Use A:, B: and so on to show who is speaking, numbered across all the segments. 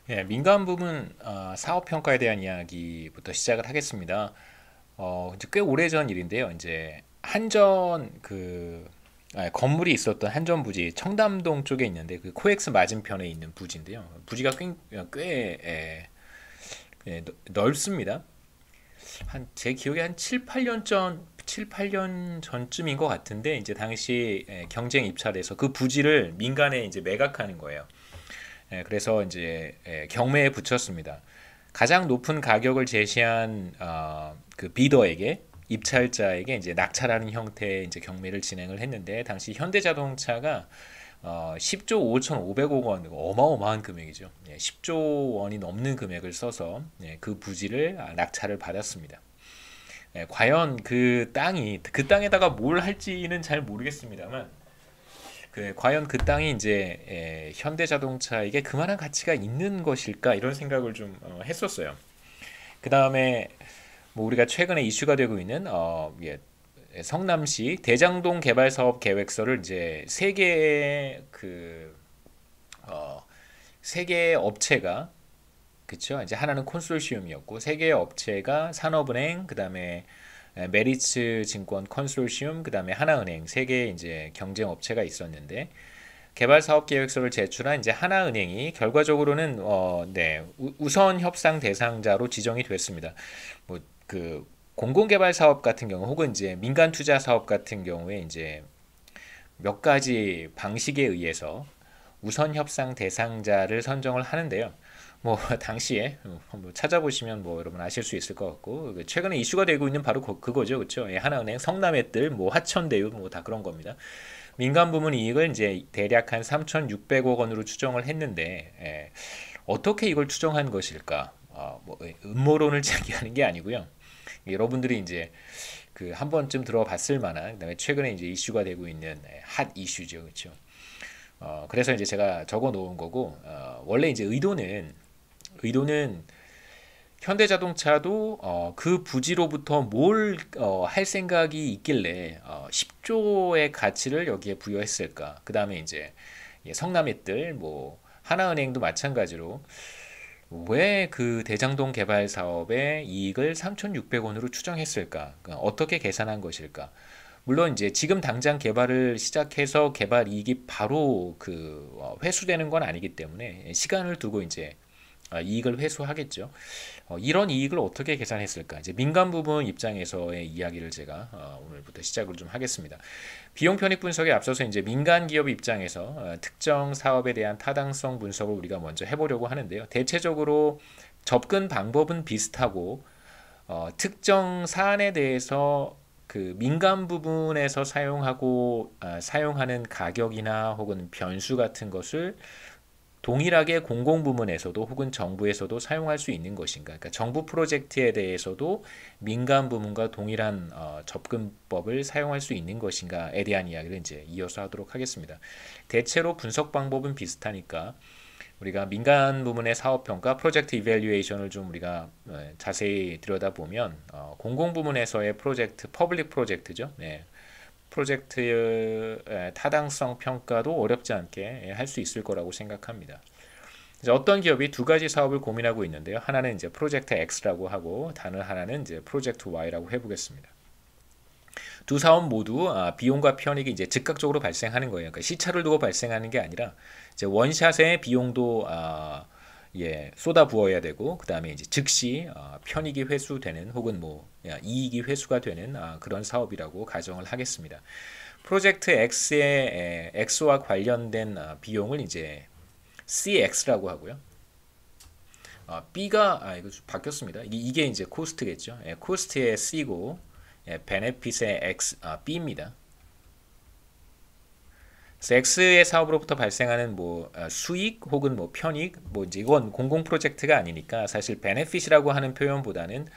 A: 예, 민간 부문 사업 평가에 대한 이야기부터 시작을 하겠습니다. 이제 꽤 오래전 일인데요. 이제 건물이 있었던 한전 부지 청담동 쪽에 있는데 그 코엑스 맞은편에 있는 부지인데요. 부지가 넓습니다. 한 제 기억에 한 7, 8년 전쯤인 것 같은데 이제 당시 경쟁 입찰에서 그 부지를 민간에 이제 매각하는 거예요. 그래서 이제 경매에 붙였습니다. 가장 높은 가격을 제시한 그 비더에게 입찰자에게 이제 낙찰하는 형태의 이제 경매를 진행을 했는데 당시 현대자동차가 10조 5,500억 원 어마어마한 금액이죠. 10조 원이 넘는 금액을 써서 그 부지를 낙찰을 받았습니다. 과연 그 땅에다가 뭘 할지는 잘 모르겠습니다만 과연 그 땅이 이제 현대자동차에게 그만한 가치가 있는 것일까 이런 생각을 좀 했었어요. 그 다음에 뭐 우리가 최근에 이슈가 되고 있는 성남시 대장동 개발 사업 계획서를 이제 세 개의 업체가 그쵸? 이제 하나는 콘소시엄이었고 세 개의 업체가 산업은행 그다음에 메리츠 증권 컨소시엄 그다음에 하나은행 세 개의 이제 경쟁 업체가 있었는데 개발 사업 계획서를 제출한 이제 하나은행이 결과적으로는 우선 협상 대상자로 지정이 됐습니다. 뭐 그 공공개발 사업 같은 경우 혹은 이제 민간 투자 사업 같은 경우에 이제 몇 가지 방식에 의해서 우선 협상 대상자를 선정을 하는데요. 뭐 당시에 뭐 찾아보시면 뭐 여러분 아실 수 있을 것 같고 최근에 이슈가 되고 있는 바로 그거죠, 그렇죠? 하나은행, 성남의뜰, 뭐 화천대유 뭐 다 그런 겁니다. 민간 부문 이익을 이제 대략 한 3,600억 원으로 추정을 했는데 어떻게 이걸 추정한 것일까? 뭐 음모론을 제기하는 게 아니고요. 여러분들이 이제 그 한 번쯤 들어봤을 만한 그다음에 최근에 이제 이슈가 되고 있는 핫 이슈죠, 그렇죠? 그래서 이제 제가 적어 놓은 거고 원래 이제 의도는 현대자동차도 그 부지로부터 뭘 할 생각이 있길래 10조의 가치를 여기에 부여했을까? 그 다음에 이제 성남의뜰, 뭐 하나은행도 마찬가지로 왜 그 대장동 개발 사업의 이익을 3,600원으로 추정했을까? 그러니까 어떻게 계산한 것일까? 물론 이제 지금 당장 개발을 시작해서 개발 이익이 바로 회수되는 건 아니기 때문에 시간을 두고 이제 이익을 회수하겠죠. 이런 이익을 어떻게 계산했을까? 이제 민간 부분 입장에서의 이야기를 제가 오늘부터 시작을 좀 하겠습니다. 비용 편익 분석에 앞서서 이제 민간 기업 입장에서 특정 사업에 대한 타당성 분석을 우리가 먼저 해보려고 하는데요. 대체적으로 접근 방법은 비슷하고 특정 사안에 대해서 그 민간 부분에서 사용하는 가격이나 혹은 변수 같은 것을 동일하게 공공부문에서도 혹은 정부에서도 사용할 수 있는 것인가? 그러니까 정부 프로젝트에 대해서도 민간 부문과 동일한 접근법을 사용할 수 있는 것인가에 대한 이야기를 이제 이어서 하도록 하겠습니다. 대체로 분석 방법은 비슷하니까 우리가 민간 부문의 사업 평가, 프로젝트 이밸류에이션을 좀 우리가 자세히 들여다보면 공공 부문에서의 프로젝트, 퍼블릭 프로젝트죠. 네. 프로젝트의 타당성 평가도 어렵지 않게 할 수 있을 거라고 생각합니다. 이제 어떤 기업이 두 가지 사업을 고민하고 있는데요. 하나는 이제 프로젝트 X라고 하고 다른 하나는 이제 프로젝트 Y라고 해보겠습니다. 두 사업 모두 비용과 편익이 이제 즉각적으로 발생하는 거예요. 그러니까 시차를 두고 발생하는 게 아니라 이제 원샷의 비용도 쏟아 부어야 되고 그 다음에 이제 즉시 편익이 회수되는 혹은 뭐 이익이 회수가 되는 그런 사업이라고 가정을 하겠습니다. 프로젝트 X의 X와 관련된 비용을 이제 CX라고 하고요. B가 이거 바뀌었습니다. 이게 이제 코스트겠죠. 코스트의 C고 베네핏의 B입니다. X의 사업으로부터 발생하는 뭐 수익 혹은 뭐 편익 뭐 이제 이건 공공 프로젝트가 아니니까 사실 베네핏이라고 하는 표현보다는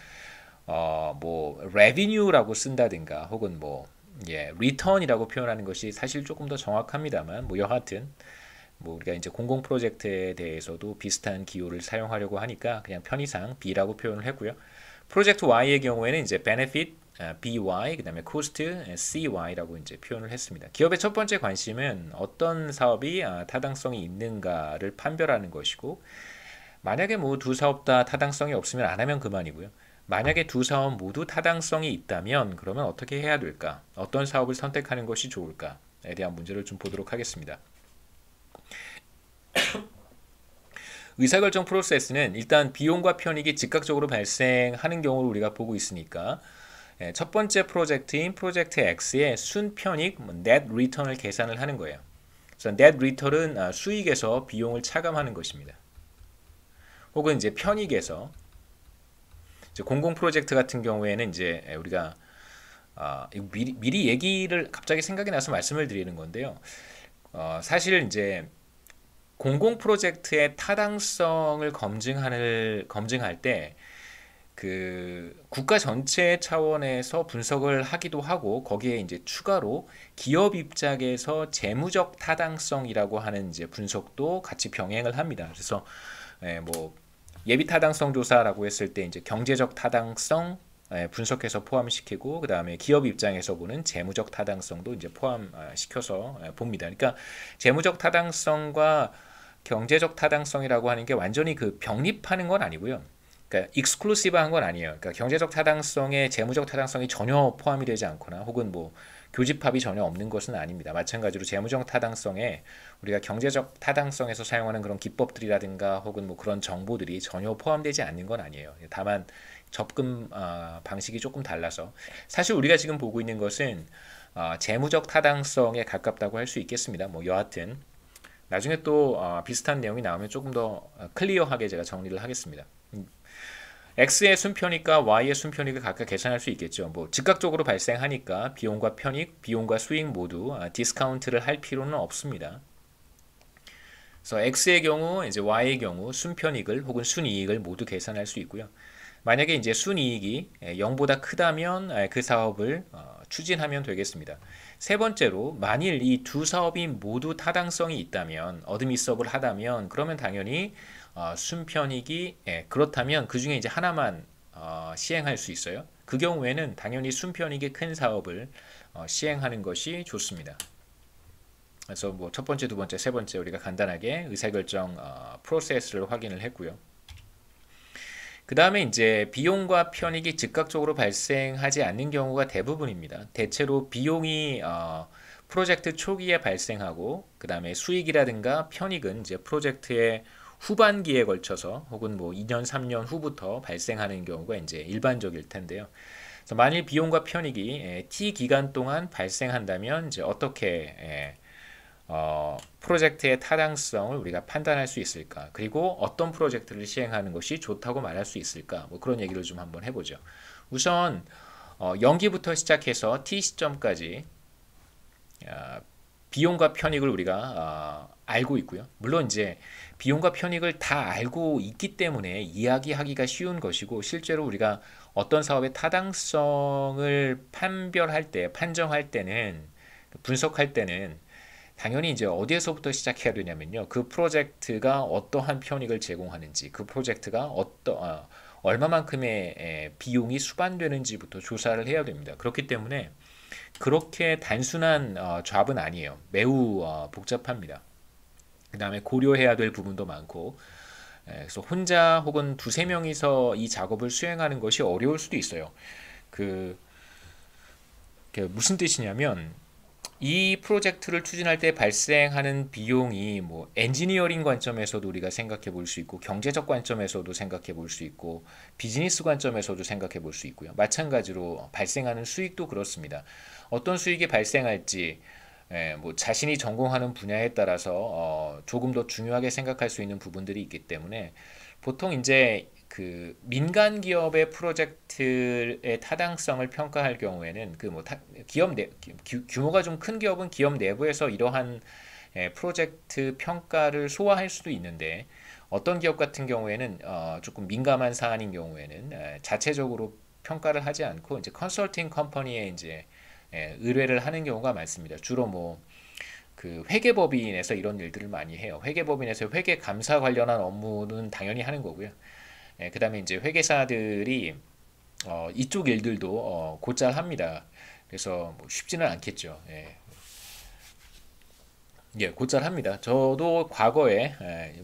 A: 뭐 revenue라고 쓴다든가 혹은 뭐 return이라고 표현하는 것이 사실 조금 더 정확합니다만 뭐 여하튼 뭐 우리가 이제 공공 프로젝트에 대해서도 비슷한 기호를 사용하려고 하니까 그냥 편의상 B라고 표현을 했고요. 프로젝트 Y의 경우에는 이제 benefit BY 그다음에 cost CY라고 이제 표현을 했습니다. 기업의 첫 번째 관심은 어떤 사업이 타당성이 있는가를 판별하는 것이고 만약에 뭐 두 사업 다 타당성이 없으면 안 하면 그만이고요. 만약에 두 사업 모두 타당성이 있다면 그러면 어떻게 해야 될까? 어떤 사업을 선택하는 것이 좋을까에 대한 문제를 좀 보도록 하겠습니다. 의사결정 프로세스는 일단 비용과 편익이 즉각적으로 발생하는 경우를 우리가 보고 있으니까 첫 번째 프로젝트인 프로젝트 X의 순편익 net return을 계산을 하는 거예요. 그래서 net return은 수익에서 비용을 차감하는 것입니다. 혹은 이제 편익에서 이제 공공 프로젝트 같은 경우에는 이제 우리가 미리 얘기를 갑자기 생각이 나서 말씀을 드리는 건데요. 사실 이제 공공 프로젝트의 타당성을 검증할 때 그 국가 전체 차원에서 분석을 하기도 하고 거기에 이제 추가로 기업 입장에서 재무적 타당성이라고 하는 이제 분석도 같이 병행을 합니다. 그래서 뭐 예비 타당성 조사라고 했을 때 이제 경제적 타당성 분석해서 포함시키고 그 다음에 기업 입장에서 보는 재무적 타당성도 이제 포함시켜서 봅니다. 그러니까 재무적 타당성과 경제적 타당성이라고 하는 게 완전히 그 병립하는 건 아니고요. 그러니까 익스클루시브한 건 아니에요. 그러니까 경제적 타당성에 재무적 타당성이 전혀 포함이 되지 않거나 혹은 뭐 교집합이 전혀 없는 것은 아닙니다. 마찬가지로 재무적 타당성에 우리가 경제적 타당성에서 사용하는 그런 기법들이라든가 혹은 뭐 그런 정보들이 전혀 포함되지 않는 건 아니에요. 다만 접근 방식이 조금 달라서 사실 우리가 지금 보고 있는 것은 재무적 타당성에 가깝다고 할 수 있겠습니다. 뭐 여하튼 나중에 또 비슷한 내용이 나오면 조금 더 클리어하게 제가 정리를 하겠습니다. X의 순편익과 Y의 순편익을 각각 계산할 수 있겠죠. 뭐 즉각적으로 발생하니까 비용과 편익, 비용과 수익 모두 디스카운트를 할 필요는 없습니다. 그래서 X의 경우, 이제 Y의 경우 순편익을 혹은 순이익을 모두 계산할 수 있고요. 만약에 이제 순이익이 0보다 크다면 그 사업을 추진하면 되겠습니다. 세 번째로 만일 이 두 사업이 모두 타당성이 있다면 어드미서블 하다면 그러면 당연히 순편익이 그렇다면 그 중에 이제 하나만 시행할 수 있어요. 그 경우에는 당연히 순편익이 큰 사업을 시행하는 것이 좋습니다. 그래서 뭐 첫 번째, 두 번째, 세 번째 우리가 간단하게 의사결정 프로세스를 확인을 했고요. 그 다음에 이제 비용과 편익이 즉각적으로 발생하지 않는 경우가 대부분입니다. 대체로 비용이 프로젝트 초기에 발생하고 그 다음에 수익이라든가 편익은 이제 프로젝트의 후반기에 걸쳐서 혹은 뭐 2년, 3년 후부터 발생하는 경우가 이제 일반적일 텐데요. 그래서 만일 비용과 편익이 T 기간 동안 발생한다면 이제 어떻게 프로젝트의 타당성을 우리가 판단할 수 있을까? 그리고 어떤 프로젝트를 시행하는 것이 좋다고 말할 수 있을까? 뭐 그런 얘기를 좀 한번 해보죠. 우선 연기부터 시작해서 T 시점까지 비용과 편익을 우리가 알고 있고요. 물론 이제 비용과 편익을 다 알고 있기 때문에 이야기하기가 쉬운 것이고 실제로 우리가 어떤 사업의 타당성을 판정할 때는 분석할 때는 당연히 이제 어디에서부터 시작해야 되냐면요. 그 프로젝트가 어떠한 편익을 제공하는지, 그 프로젝트가 얼마만큼의 비용이 수반되는지부터 조사를 해야 됩니다. 그렇기 때문에 그렇게 단순한 잡은 아니에요. 매우 복잡합니다. 그 다음에 고려해야 될 부분도 많고, 그래서 혼자 혹은 두세 명이서 이 작업을 수행하는 것이 어려울 수도 있어요. 그 무슨 뜻이냐면 이 프로젝트를 추진할 때 발생하는 비용이 뭐 엔지니어링 관점에서도 우리가 생각해 볼 수 있고 경제적 관점에서도 생각해 볼 수 있고 비즈니스 관점에서도 생각해 볼 수 있고요. 마찬가지로 발생하는 수익도 그렇습니다. 어떤 수익이 발생할지 뭐 자신이 전공하는 분야에 따라서 조금 더 중요하게 생각할 수 있는 부분들이 있기 때문에 보통 이제 그 민간 기업의 프로젝트의 타당성을 평가할 경우에는 그 뭐 기업 규모가 좀 큰 기업은 기업 내부에서 이러한 프로젝트 평가를 소화할 수도 있는데 어떤 기업 같은 경우에는 조금 민감한 사안인 경우에는 자체적으로 평가를 하지 않고 이제 컨설팅 컴퍼니에 이제 의뢰를 하는 경우가 많습니다. 주로 뭐 그 회계법인에서 이런 일들을 많이 해요. 회계법인에서 회계 감사 관련한 업무는 당연히 하는 거고요. 그 다음에 이제 회계사들이 이쪽 일들도 곧잘 합니다. 그래서 뭐 쉽지는 않겠죠. 예, 곧잘 합니다. 저도 과거에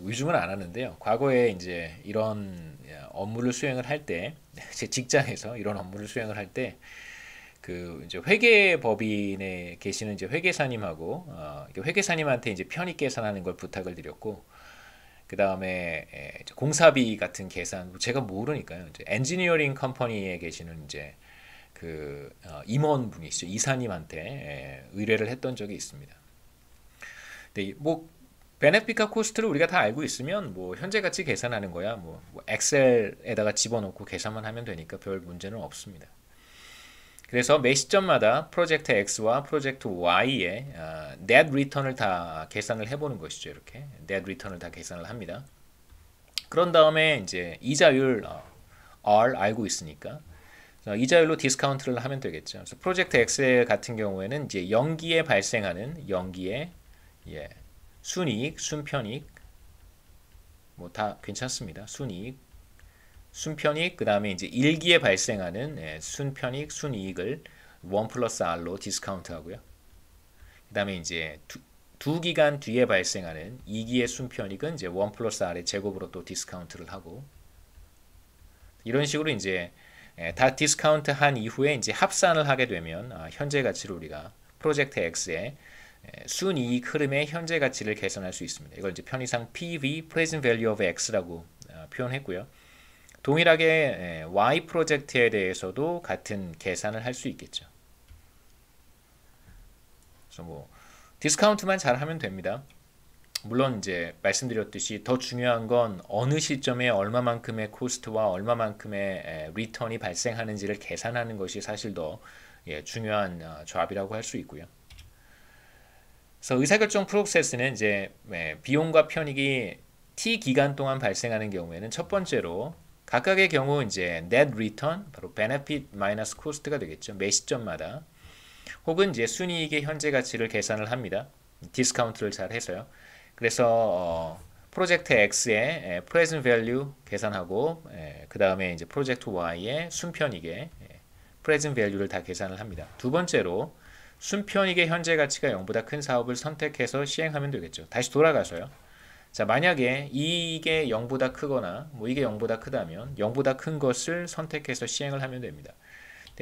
A: 요즘은 안 하는데요. 과거에 이제 이런 업무를 수행을 할 때, 제 직장에서 이런 업무를 수행을 할 때, 그 이제 회계법인에 계시는 이제 회계사님하고 회계사님한테 이제 편의 계산하는 걸 부탁을 드렸고, 그 다음에 공사비 같은 계산 뭐 제가 모르니까요. 이제 엔지니어링 컴퍼니에 계시는 이제 그 임원분이시죠. 이사님한테 의뢰를 했던 적이 있습니다. 근데 뭐 베네핏과 코스트를 우리가 다 알고 있으면 뭐 현재 가치 계산하는 거야 뭐 엑셀에다가 집어넣고 계산만 하면 되니까 별 문제는 없습니다. 그래서 매 시점마다 프로젝트 X와 프로젝트 Y의 net return을 다 계산을 해보는 것이죠. 이렇게 net return을 다 계산을 합니다. 그런 다음에 이제 이자율 R 알고 있으니까 이자율로 디스카운트를 하면 되겠죠. 그래서 프로젝트 X 같은 경우에는 이제 연기에 발생하는 연기에 예, 순이익, 순편익 뭐 다 괜찮습니다. 순이익, 순편익 그 다음에 이제 일기에 발생하는 순편익, 순이익을 1 플러스 R로 디스카운트 하고요. 그 다음에 이제 두 기간 뒤에 발생하는 2기의 순편익은 이제 1 플러스 R의 제곱으로 또 디스카운트를 하고 이런 식으로 이제 다 디스카운트 한 이후에 이제 합산을 하게 되면 현재 가치로 우리가 프로젝트 X의 순이익 흐름의 현재 가치를 계산할 수 있습니다. 이걸 이제 편의상 PV, Present Value of X라고 표현했고요. 동일하게 Y 프로젝트에 대해서도 같은 계산을 할 수 있겠죠. 그래서 뭐 디스카운트만 잘 하면 됩니다. 물론 이제 말씀드렸듯이 더 중요한 건 어느 시점에 얼마만큼의 코스트와 얼마만큼의 리턴이 발생하는지를 계산하는 것이 사실 더 중요한 조합이라고 할 수 있고요. 그래서 의사결정 프로세스는 이제 비용과 편익이 T 기간 동안 발생하는 경우에는 첫 번째로 각각의 경우 이제 net return 바로 benefit minus cost가 되겠죠. 매 시점마다 혹은 이제 순이익의 현재 가치를 계산을 합니다. 디스카운트를 잘 해서요. 그래서 프로젝트 X의 present value 계산하고 그 다음에 이제 프로젝트 Y의 순편익의 present value를 다 계산을 합니다. 두 번째로 순편익의 현재 가치가 0보다 큰 사업을 선택해서 시행하면 되겠죠. 다시 돌아가서요. 자, 만약에 이게 0보다 크거나 뭐 이게 0보다 크다면 0보다 큰 것을 선택해서 시행을 하면 됩니다.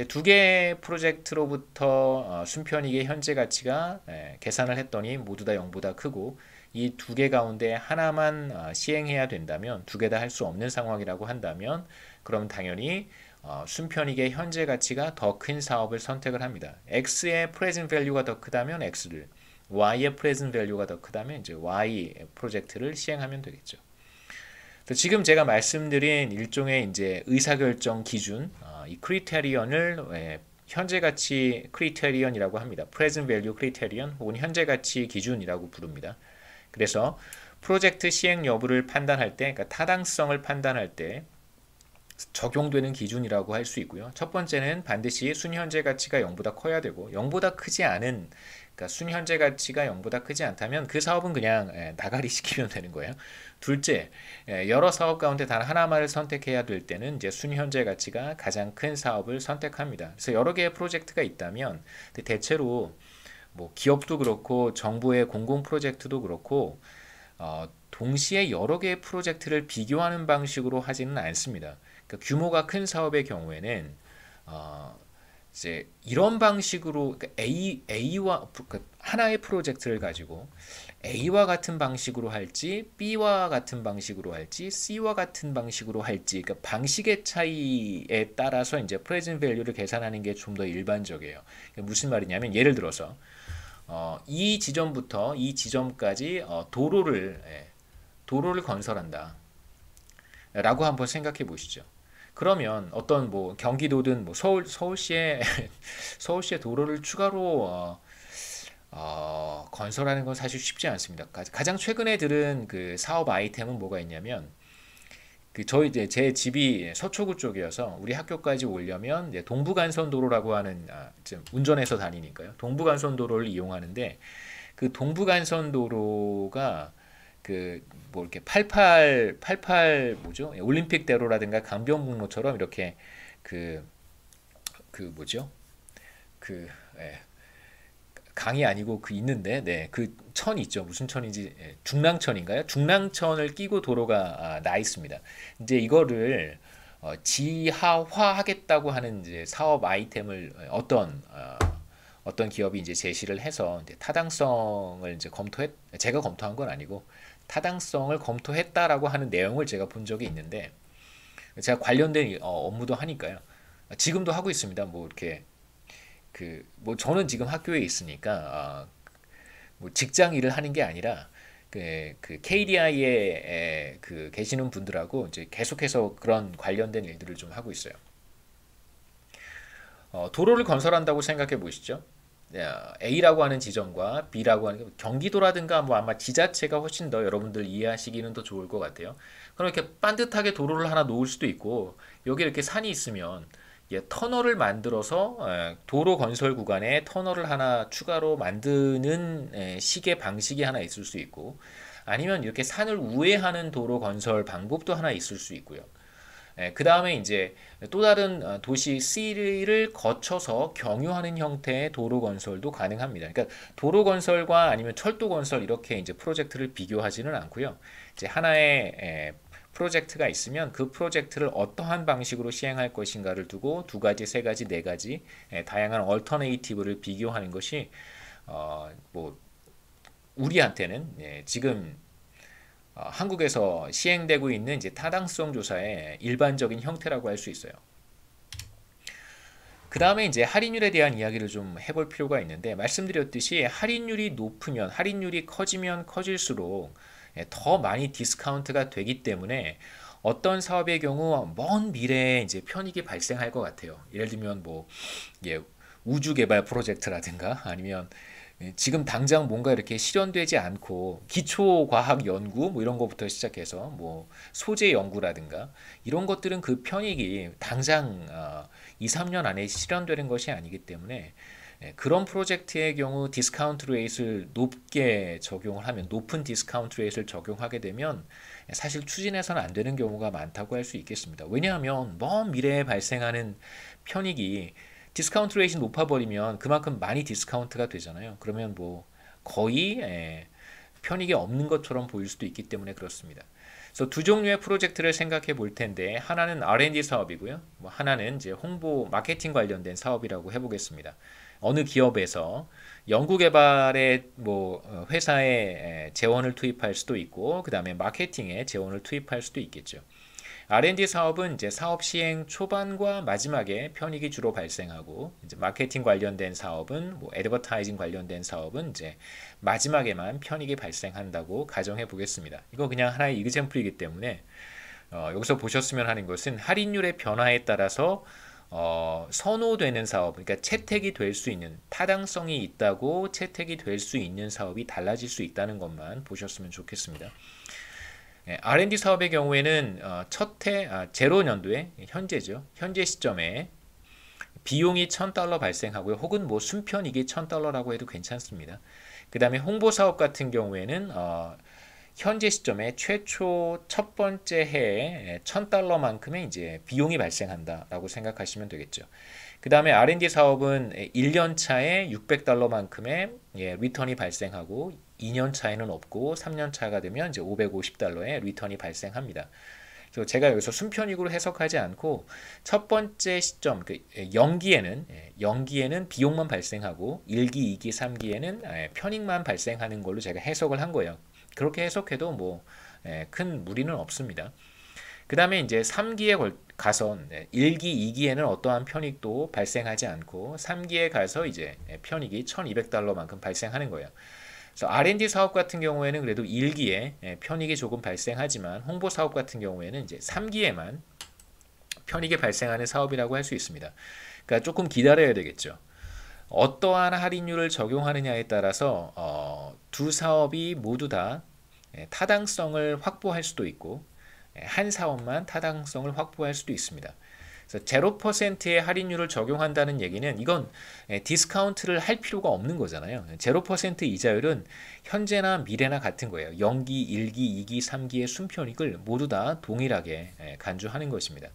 A: 두 개의 프로젝트로부터 순편익의 현재 가치가 계산을 했더니 모두 다 0보다 크고 이 두 개 가운데 하나만 시행해야 된다면 두 개 다 할 수 없는 상황이라고 한다면 그럼 당연히 순편익의 현재 가치가 더 큰 사업을 선택을 합니다. X의 present value가 더 크다면 X를 Y의 present value가 더 크다면 이제 Y 프로젝트를 시행하면 되겠죠. 지금 제가 말씀드린 일종의 이제 의사결정 기준, 이 크리테리언을 현재 가치 크리테리언이라고 합니다. present value criterion 혹은 현재 가치 기준이라고 부릅니다. 그래서 프로젝트 시행 여부를 판단할 때, 그러니까 타당성을 판단할 때 적용되는 기준이라고 할 수 있고요. 첫 번째는 반드시 순현재 가치가 0보다 커야 되고 0보다 크지 않은 그러니까 순현재 가치가 0보다 크지 않다면 그 사업은 그냥 나가리 시키면 되는 거예요. 둘째, 여러 사업 가운데 단 하나만을 선택해야 될 때는 이제 순현재 가치가 가장 큰 사업을 선택합니다. 그래서 여러 개의 프로젝트가 있다면 대체로 뭐 기업도 그렇고 정부의 공공 프로젝트도 그렇고 동시에 여러 개의 프로젝트를 비교하는 방식으로 하지는 않습니다. 그러니까 규모가 큰 사업의 경우에는 이제 이런 방식으로 그러니까 A와 그러니까 하나의 프로젝트를 가지고 A와 같은 방식으로 할지 B와 같은 방식으로 할지 C와 같은 방식으로 할지 그러니까 방식의 차이에 따라서 이제 프레젠트 밸류를 계산하는 게 좀 더 일반적이에요. 그러니까 무슨 말이냐면 예를 들어서 이 지점부터 이 지점까지 도로를 건설한다. 라고 한번 생각해 보시죠. 그러면 어떤 뭐 경기도든 뭐 서울시에 서울시의 도로를 추가로 건설하는 건 사실 쉽지 않습니다. 가장 최근에 들은 그 사업 아이템은 뭐가 있냐면 그 이제 제 집이 서초구 쪽이어서 우리 학교까지 오려면 이제 동부간선도로라고 하는 지금 운전해서 다니니까요. 동부간선도로를 이용하는데 그 동부간선도로가 그 뭐 이렇게 88 뭐죠? 올림픽대로라든가 강변북로처럼 이렇게 그 뭐죠? 그 예, 강이 아니고 그 있는데, 네, 그 천이 있죠. 무슨 천인지, 중랑천인가요? 중랑천을 끼고 도로가 나 있습니다. 이제 이거를 지하화하겠다고 하는 이제 사업 아이템을 어떤 기업이 이제 제시를 해서 이제 타당성을 이제 제가 검토한 건 아니고 타당성을 검토했다라고 하는 내용을 제가 본 적이 있는데, 제가 관련된 업무도 하니까요. 지금도 하고 있습니다. 뭐 이렇게 뭐 저는 지금 학교에 있으니까 뭐 직장 일을 하는 게 아니라 KDI에 계시는 분들하고 이제 계속해서 그런 관련된 일들을 좀 하고 있어요. 도로를 건설한다고 생각해 보시죠. A라고 하는 지점과 B라고 하는 경기도라든가 뭐 아마 지자체가 훨씬 더 여러분들 이해하시기는 더 좋을 것 같아요. 그럼 이렇게 반듯하게 도로를 하나 놓을 수도 있고, 여기 이렇게 산이 있으면 터널을 만들어서 도로 건설 구간에 터널을 하나 추가로 만드는 식의 방식이 하나 있을 수 있고, 아니면 이렇게 산을 우회하는 도로 건설 방법도 하나 있을 수 있고요. 그 다음에 이제 또 다른 도시 C를 거쳐서 경유하는 형태의 도로 건설도 가능합니다. 그러니까 도로 건설과 아니면 철도 건설 이렇게 이제 프로젝트를 비교하지는 않고요. 이제 하나의 프로젝트가 있으면 그 프로젝트를 어떠한 방식으로 시행할 것인가를 두고 두 가지, 세 가지, 네 가지 다양한 얼터네이티브를 비교하는 것이 뭐 우리한테는 지금 한국에서 시행되고 있는 이제 타당성 조사의 일반적인 형태라고 할 수 있어요. 그 다음에 이제 할인율에 대한 이야기를 좀 해볼 필요가 있는데, 말씀드렸듯이 할인율이 높으면, 할인율이 커지면 커질수록 더 많이 디스카운트가 되기 때문에 어떤 사업의 경우 먼 미래에 이제 편익이 발생할 것 같아요. 예를 들면 뭐 우주 개발 프로젝트라든가 아니면 지금 당장 뭔가 이렇게 실현되지 않고 기초 과학 연구 뭐 이런 것부터 시작해서 뭐 소재 연구라든가 이런 것들은 그 편익이 당장 2, 3년 안에 실현되는 것이 아니기 때문에 그런 프로젝트의 경우 디스카운트 레이트를 높게 적용을 하면, 높은 디스카운트 레이트를 적용하게 되면 사실 추진해서는 안 되는 경우가 많다고 할 수 있겠습니다. 왜냐하면 먼 미래에 발생하는 편익이 디스카운트 레이트가 높아버리면 그만큼 많이 디스카운트가 되잖아요. 그러면 뭐 거의 편익이 없는 것처럼 보일 수도 있기 때문에 그렇습니다. 그래서 두 종류의 프로젝트를 생각해 볼 텐데, 하나는 R&D 사업이고요. 뭐 하나는 이제 홍보 마케팅 관련된 사업이라고 해보겠습니다. 어느 기업에서 연구개발에 뭐 회사에 재원을 투입할 수도 있고, 그 다음에 마케팅에 재원을 투입할 수도 있겠죠. R&D 사업은 이제 사업 시행 초반과 마지막에 편익이 주로 발생하고, 이제 마케팅 관련된 사업은 뭐 애드버타이징 관련된 사업은 이제 마지막에만 편익이 발생한다고 가정해 보겠습니다. 이거 그냥 하나의 이그젬플이기 때문에 여기서 보셨으면 하는 것은 할인율의 변화에 따라서 선호되는 사업, 그러니까 채택이 될 수 있는, 타당성이 있다고 채택이 될 수 있는 사업이 달라질 수 있다는 것만 보셨으면 좋겠습니다. R&D 사업의 경우에는 제로 년도에 현재죠. 현재 시점에 비용이 $1,000 발생하고요. 혹은 뭐 순편익이 $1,000라고 해도 괜찮습니다. 그 다음에 홍보 사업 같은 경우에는 현재 시점에 최초 첫 번째 해에 $1,000만큼의 이제 비용이 발생한다라고 생각하시면 되겠죠. 그 다음에 R&D 사업은 1년 차에 $600만큼의 리턴이 발생하고 2년 차에는 없고 3년 차가 되면 이제 $550의 리턴이 발생합니다. 그래서 제가 여기서 순편익으로 해석하지 않고 첫 번째 시점, 연기에는 비용만 발생하고 1기, 2기, 3기에는 편익만 발생하는 걸로 제가 해석을 한 거예요. 그렇게 해석해도 뭐 큰 무리는 없습니다. 그 다음에 이제 3기에 가서 1기, 2기에는 어떠한 편익도 발생하지 않고 3기에 가서 이제 편익이 $1,200만큼 발생하는 거예요. 그래서 R&D 사업 같은 경우에는 그래도 1기에 편익이 조금 발생하지만 홍보 사업 같은 경우에는 이제 3기에만 편익이 발생하는 사업이라고 할 수 있습니다. 그러니까 조금 기다려야 되겠죠. 어떠한 할인율을 적용하느냐에 따라서 두 사업이 모두 다 타당성을 확보할 수도 있고 한 사업만 타당성을 확보할 수도 있습니다. 그래서 0%의 할인율을 적용한다는 얘기는 이건 디스카운트를 할 필요가 없는 거잖아요. 0% 이자율은 현재나 미래나 같은 거예요. 0기, 1기, 2기, 3기의 순편익을 모두 다 동일하게 간주하는 것입니다.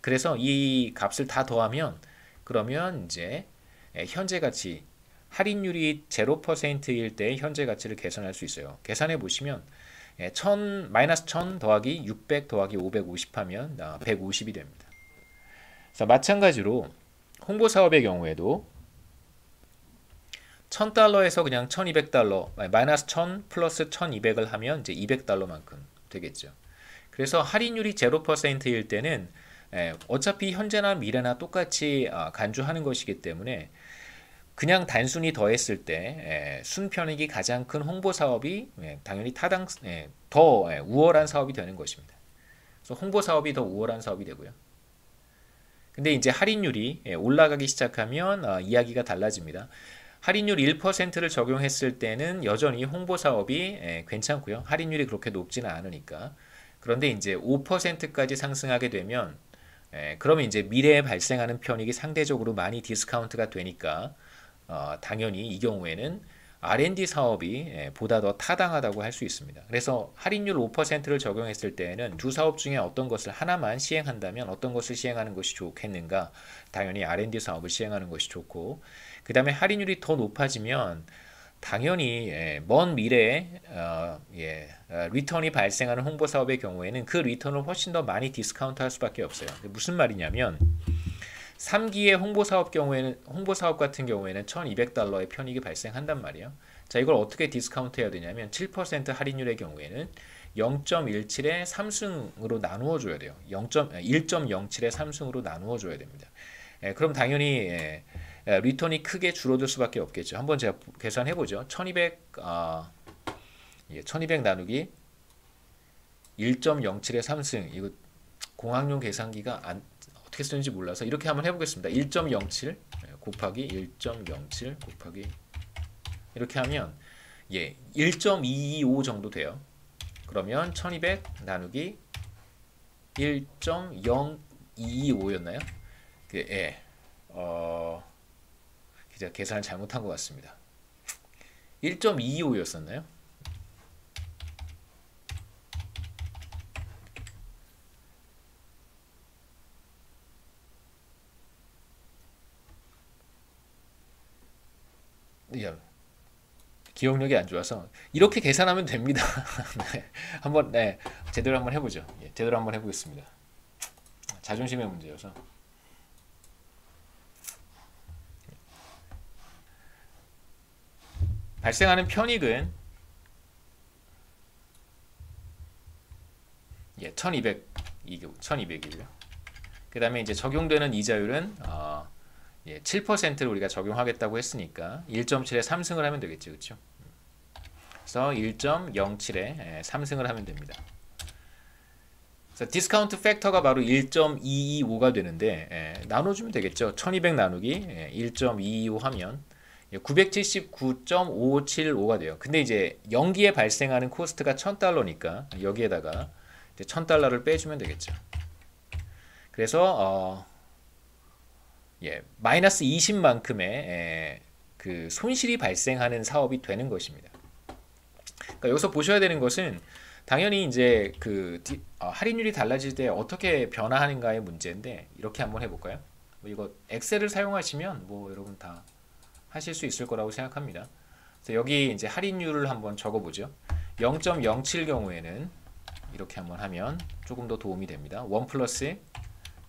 A: 그래서 이 값을 다 더하면 그러면 이제 현재 가치 할인율이 0%일 때 현재 가치를 계산할 수 있어요. 계산해 보시면 1000 마이너스 1000 더하기 600 더하기 550 하면 150이 됩니다. 그래서 마찬가지로 홍보 사업의 경우에도 1000달러에서 그냥 1200달러 마이너스 1000 플러스 1200을 하면 이제 200달러만큼 되겠죠. 그래서 할인율이 0%일 때는 어차피 현재나 미래나 똑같이 간주하는 것이기 때문에 그냥 단순히 더했을 때 순편익이 가장 큰 홍보 사업이 당연히 더 우월한 사업이 되는 것입니다. 그래서 홍보 사업이 더 우월한 사업이 되고요. 근데 이제 할인율이 올라가기 시작하면 이야기가 달라집니다. 할인율 1%를 적용했을 때는 여전히 홍보 사업이 괜찮고요. 할인율이 그렇게 높지는 않으니까. 그런데 이제 5%까지 상승하게 되면 그러면 이제 미래에 발생하는 편익이 상대적으로 많이 디스카운트가 되니까 당연히 이 경우에는 R&D 사업이 보다 더 타당하다고 할 수 있습니다. 그래서 할인율 5%를 적용했을 때에는 두 사업 중에 어떤 것을 하나만 시행한다면 어떤 것을 시행하는 것이 좋겠는가? 당연히 R&D 사업을 시행하는 것이 좋고, 그 다음에 할인율이 더 높아지면 당연히 먼 미래에 리턴이 발생하는 홍보 사업의 경우에는 그 리턴을 훨씬 더 많이 디스카운트 할 수밖에 없어요. 무슨 말이냐면 3기의 홍보 사업 같은 경우에는 1200달러의 편익이 발생한단 말이에요. 자, 이걸 어떻게 디스카운트 해야 되냐면 7% 할인율의 경우에는 0.17의 3승으로 나누어 줘야 돼요. 1.07의 3승으로 나누어 줘야 됩니다. 그럼 당연히 리턴이 크게 줄어들 수밖에 없겠죠. 한번 제가 계산해 보죠. 1200 나누기 1.07의 3승. 이거 공학용 계산기가 어떻게 쓰는지 몰라서 이렇게 한번 해보겠습니다. 1.07 곱하기 1.07 곱하기 이렇게 하면 1.225 정도 돼요. 그러면 1200 나누기 1.0225였나요? 제가 계산을 잘못한 것 같습니다. 1.225였었나요? 기억력이 안 좋아서 이렇게 계산하면 됩니다. 네, 한번 제대로 한번 해보죠. 제대로 한번 해보겠습니다. 자존심의 문제여서. 발생하는 편익은 1200이고요. 그 다음에 이제 적용되는 이자율은 7%를 우리가 적용하겠다고 했으니까 1.7에 3승을 하면 되겠죠. 그렇죠? 그래서 1.07에 3승을 하면 됩니다. 그래서 디스카운트 팩터가 바로 1.225가 되는데 나눠주면 되겠죠. 1200 나누기 1.225 하면 979.575가 돼요. 근데 이제 연기에 발생하는 코스트가 1000달러니까 여기에다가 1000달러를 빼주면 되겠죠. 그래서 마이너스 20만큼의 그 손실이 발생하는 사업이 되는 것입니다. 그러니까 여기서 보셔야 되는 것은 당연히 이제 할인율이 달라질 때 어떻게 변화하는가의 문제인데 이렇게 한번 해볼까요? 이거 엑셀을 사용하시면 여러분 다 하실 수 있을 거라고 생각합니다. 그래서 여기 이제 할인율을 한번 적어보죠. 0.07 경우에는 이렇게 한번 하면 조금 더 도움이 됩니다. 1 플러스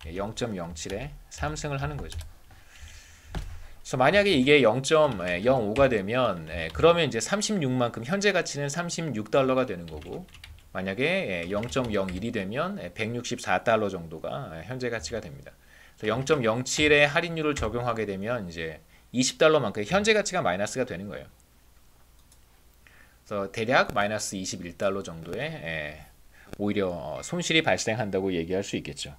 A: 0.07에 3승을 하는 거죠. 그래서 만약에 이게 0.05가 되면 그러면 이제 36만큼 현재 가치는 36달러가 되는 거고, 만약에 0.01이 되면 164달러 정도가 현재 가치가 됩니다. 그래서 0.07의 할인율을 적용하게 되면 이제 20달러만큼 현재 가치가 마이너스가 되는 거예요. 그래서 대략 마이너스 21달러 정도의 오히려 손실이 발생한다고 얘기할 수 있겠죠.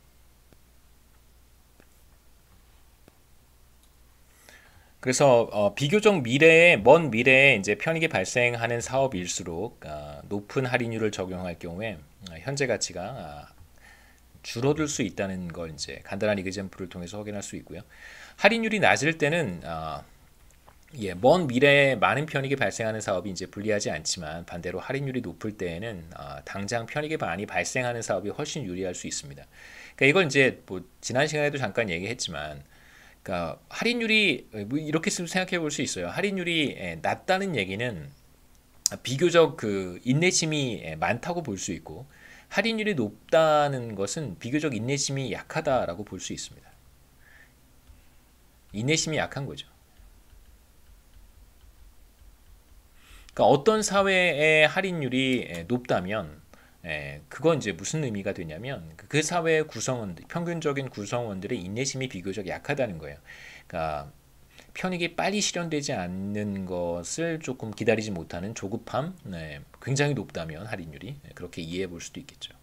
A: 그래서 비교적 먼 미래에 이제 편익이 발생하는 사업일수록 높은 할인율을 적용할 경우에 현재 가치가 줄어들 수 있다는 걸 이제 간단한 이그젬플을 통해서 확인할 수 있고요. 할인율이 낮을 때는 먼 미래에 많은 편익이 발생하는 사업이 이제 불리하지 않지만 반대로 할인율이 높을 때에는 당장 편익이 많이 발생하는 사업이 훨씬 유리할 수 있습니다. 그러니까 이걸 이제 지난 시간에도 잠깐 얘기했지만 그러니까 할인율이 뭐 이렇게 생각해 볼 수 있어요. 할인율이 낮다는 얘기는 비교적 그 인내심이 많다고 볼 수 있고, 할인율이 높다는 것은 비교적 인내심이 약하다라고 볼 수 있습니다. 인내심이 약한 거죠. 그러니까 어떤 사회의 할인율이 높다면, 그건 이제 무슨 의미가 되냐면 그 사회의 구성원들, 평균적인 구성원들의 인내심이 비교적 약하다는 거예요. 그러니까 편익이 빨리 실현되지 않는 것을 조금 기다리지 못하는 조급함, 굉장히 높다면 할인율이 그렇게 이해해 볼 수도 있겠죠.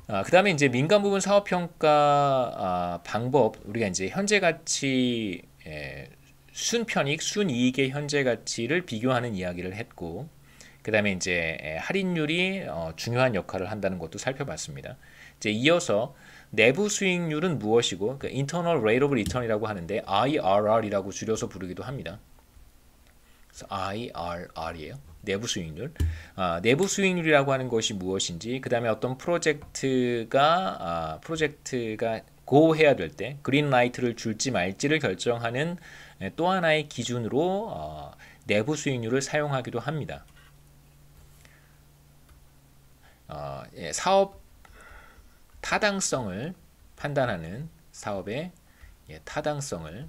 A: 그 다음에 이제 민간 부분 사업평가 방법, 우리가 이제 현재 가치, 순편익, 순이익의 현재 가치를 비교하는 이야기를 했고, 그 다음에 이제 할인율이 중요한 역할을 한다는 것도 살펴봤습니다. 이제 이어서 내부 수익률은 무엇이고, 그 Internal Rate of Return이라고 하는데 IRR이라고 줄여서 부르기도 합니다. 그래서 IRR이에요. 내부 수익률. 내부 수익률이라고 하는 것이 무엇인지, 그 다음에 어떤 프로젝트가 고해야 될 때 그린라이트를 줄지 말지를 결정하는 또 하나의 기준으로 내부 수익률을 사용하기도 합니다. 사업 타당성을 판단하는 사업의 타당성을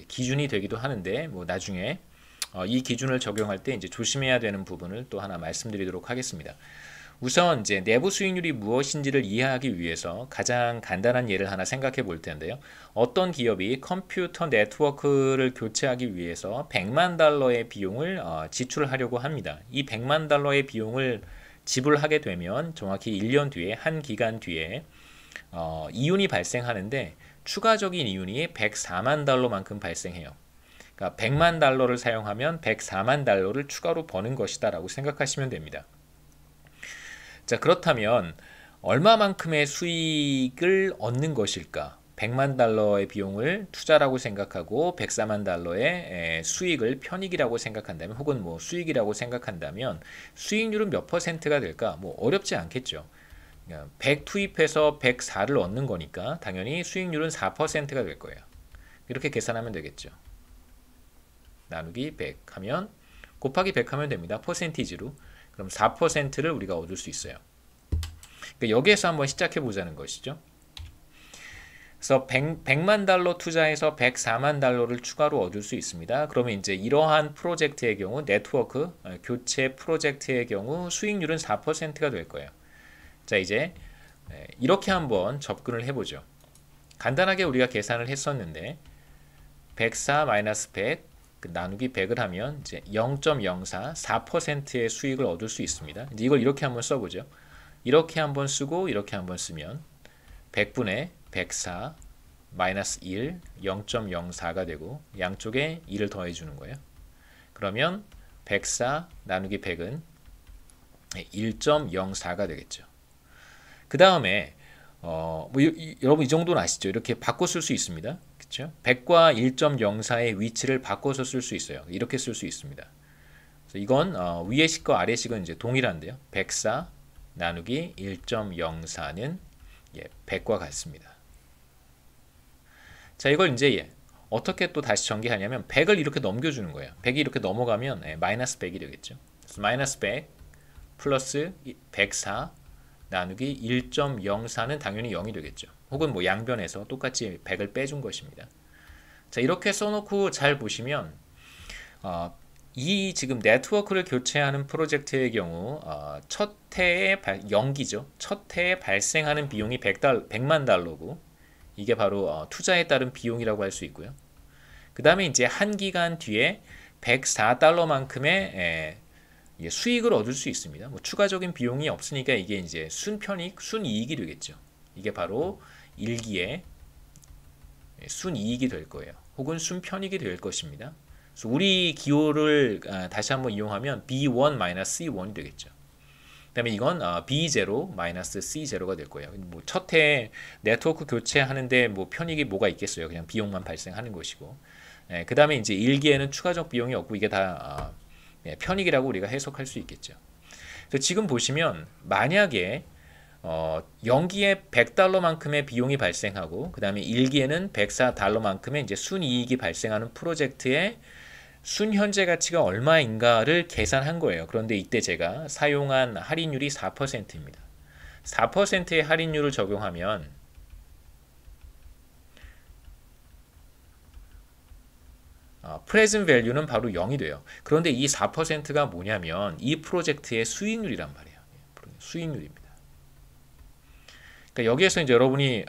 A: 기준이 되기도 하는데, 뭐 나중에 이 기준을 적용할 때 이제 조심해야 되는 부분을 또 하나 말씀드리도록 하겠습니다. 우선 이제 내부 수익률이 무엇인지를 이해하기 위해서 가장 간단한 예를 하나 생각해 볼 텐데요. 어떤 기업이 컴퓨터 네트워크를 교체하기 위해서 100만 달러의 비용을 지출하려고 합니다. 이 100만 달러의 비용을 지불하게 되면 정확히 1년 뒤에, 한 기간 뒤에 이윤이 발생하는데, 추가적인 이윤이 104만 달러만큼 발생해요. 그러니까 100만 달러를 사용하면 104만 달러를 추가로 버는 것이다 라고 생각하시면 됩니다. 자, 그렇다면 얼마만큼의 수익을 얻는 것일까? 100만 달러의 비용을 투자라고 생각하고 104만 달러의 수익을 편익이라고 생각한다면, 혹은 뭐 수익이라고 생각한다면 수익률은 몇 퍼센트가 될까? 뭐 어렵지 않겠죠. 100 투입해서 104를 얻는 거니까 당연히 수익률은 4%가 될 거예요. 이렇게 계산하면 되겠죠. 나누기 100 하면, 곱하기 100 하면 됩니다. 퍼센티지로. 그럼 4%를 우리가 얻을 수 있어요. 그러니까 여기에서 한번 시작해 보자는 것이죠. 그래서 100만 달러 투자해서 104만 달러를 추가로 얻을 수 있습니다. 그러면 이제 이러한 프로젝트의 경우, 네트워크 교체 프로젝트의 경우 수익률은 4%가 될 거예요. 자, 이제 이렇게 한번 접근을 해보죠. 간단하게 우리가 계산을 했었는데 104-100 나누기 100을 하면 이제 0.04, 4%의 수익을 얻을 수 있습니다. 이제 이걸 이렇게 한번 써보죠. 이렇게 한번 쓰고 이렇게 한번 쓰면 100분의 104 마이너스 1, 0.04가 되고 양쪽에 2를 더해 주는 거예요. 그러면 104 나누기 100은 1.04가 되겠죠. 그 다음에 여러분 이 정도는 아시죠? 이렇게 바꿔 쓸 수 있습니다. 그렇죠? 100과 1.04의 위치를 바꿔서 쓸 수 있어요. 이렇게 쓸 수 있습니다. 그래서 이건 위의 식과 아래 식은 이제 동일한데요. 104 나누기 1.04는 100과 같습니다. 자, 이걸 이제 어떻게 또 다시 전개하냐면 100을 이렇게 넘겨주는 거예요. 100이 이렇게 넘어가면 마이너스 100이 되겠죠. 그래서 마이너스 100 플러스 104 나누기 1.04는 당연히 0이 되겠죠. 혹은 뭐 양변에서 똑같이 100을 빼준 것입니다. 자, 이렇게 써놓고 잘 보시면 이 지금 네트워크를 교체하는 프로젝트의 경우 첫 해에 연기죠. 첫 해에 발생하는 비용이 100만 달러고 이게 바로 투자에 따른 비용이라고 할 수 있고요. 그 다음에 이제 한 기간 뒤에 104달러만큼의 수익을 얻을 수 있습니다. 뭐 추가적인 비용이 없으니까 이게 이제 순편익, 순이익이 되겠죠. 이게 바로 1기의 순이익이 될 거예요. 혹은 순편익이 될 것입니다. 그래서 우리 기호를 다시 한번 이용하면 B1-C1이 되겠죠. 그 다음에 이건 B0-C0가 될 거예요. 뭐 첫해 네트워크 교체하는데 뭐 편익이 뭐가 있겠어요. 그냥 비용만 발생하는 것이고. 그 다음에 이제 1기에는 추가적 비용이 없고 이게 다 편익이라고 우리가 해석할 수 있겠죠. 그래서 지금 보시면 만약에 연기에 100달러만큼의 비용이 발생하고 그 다음에 1기에는 104달러만큼의 이제 순이익이 발생하는 프로젝트의 순현재 가치가 얼마인가를 계산한 거예요. 그런데 이때 제가 사용한 할인율이 4%입니다. 4%의 할인율을 적용하면 프레젠트 밸류는 바로 0이 돼요. 그런데 이 4%가 뭐냐면 이 프로젝트의 수익률이란 말이에요. 수익률입니다. 그러니까 여기에서 이제 여러분이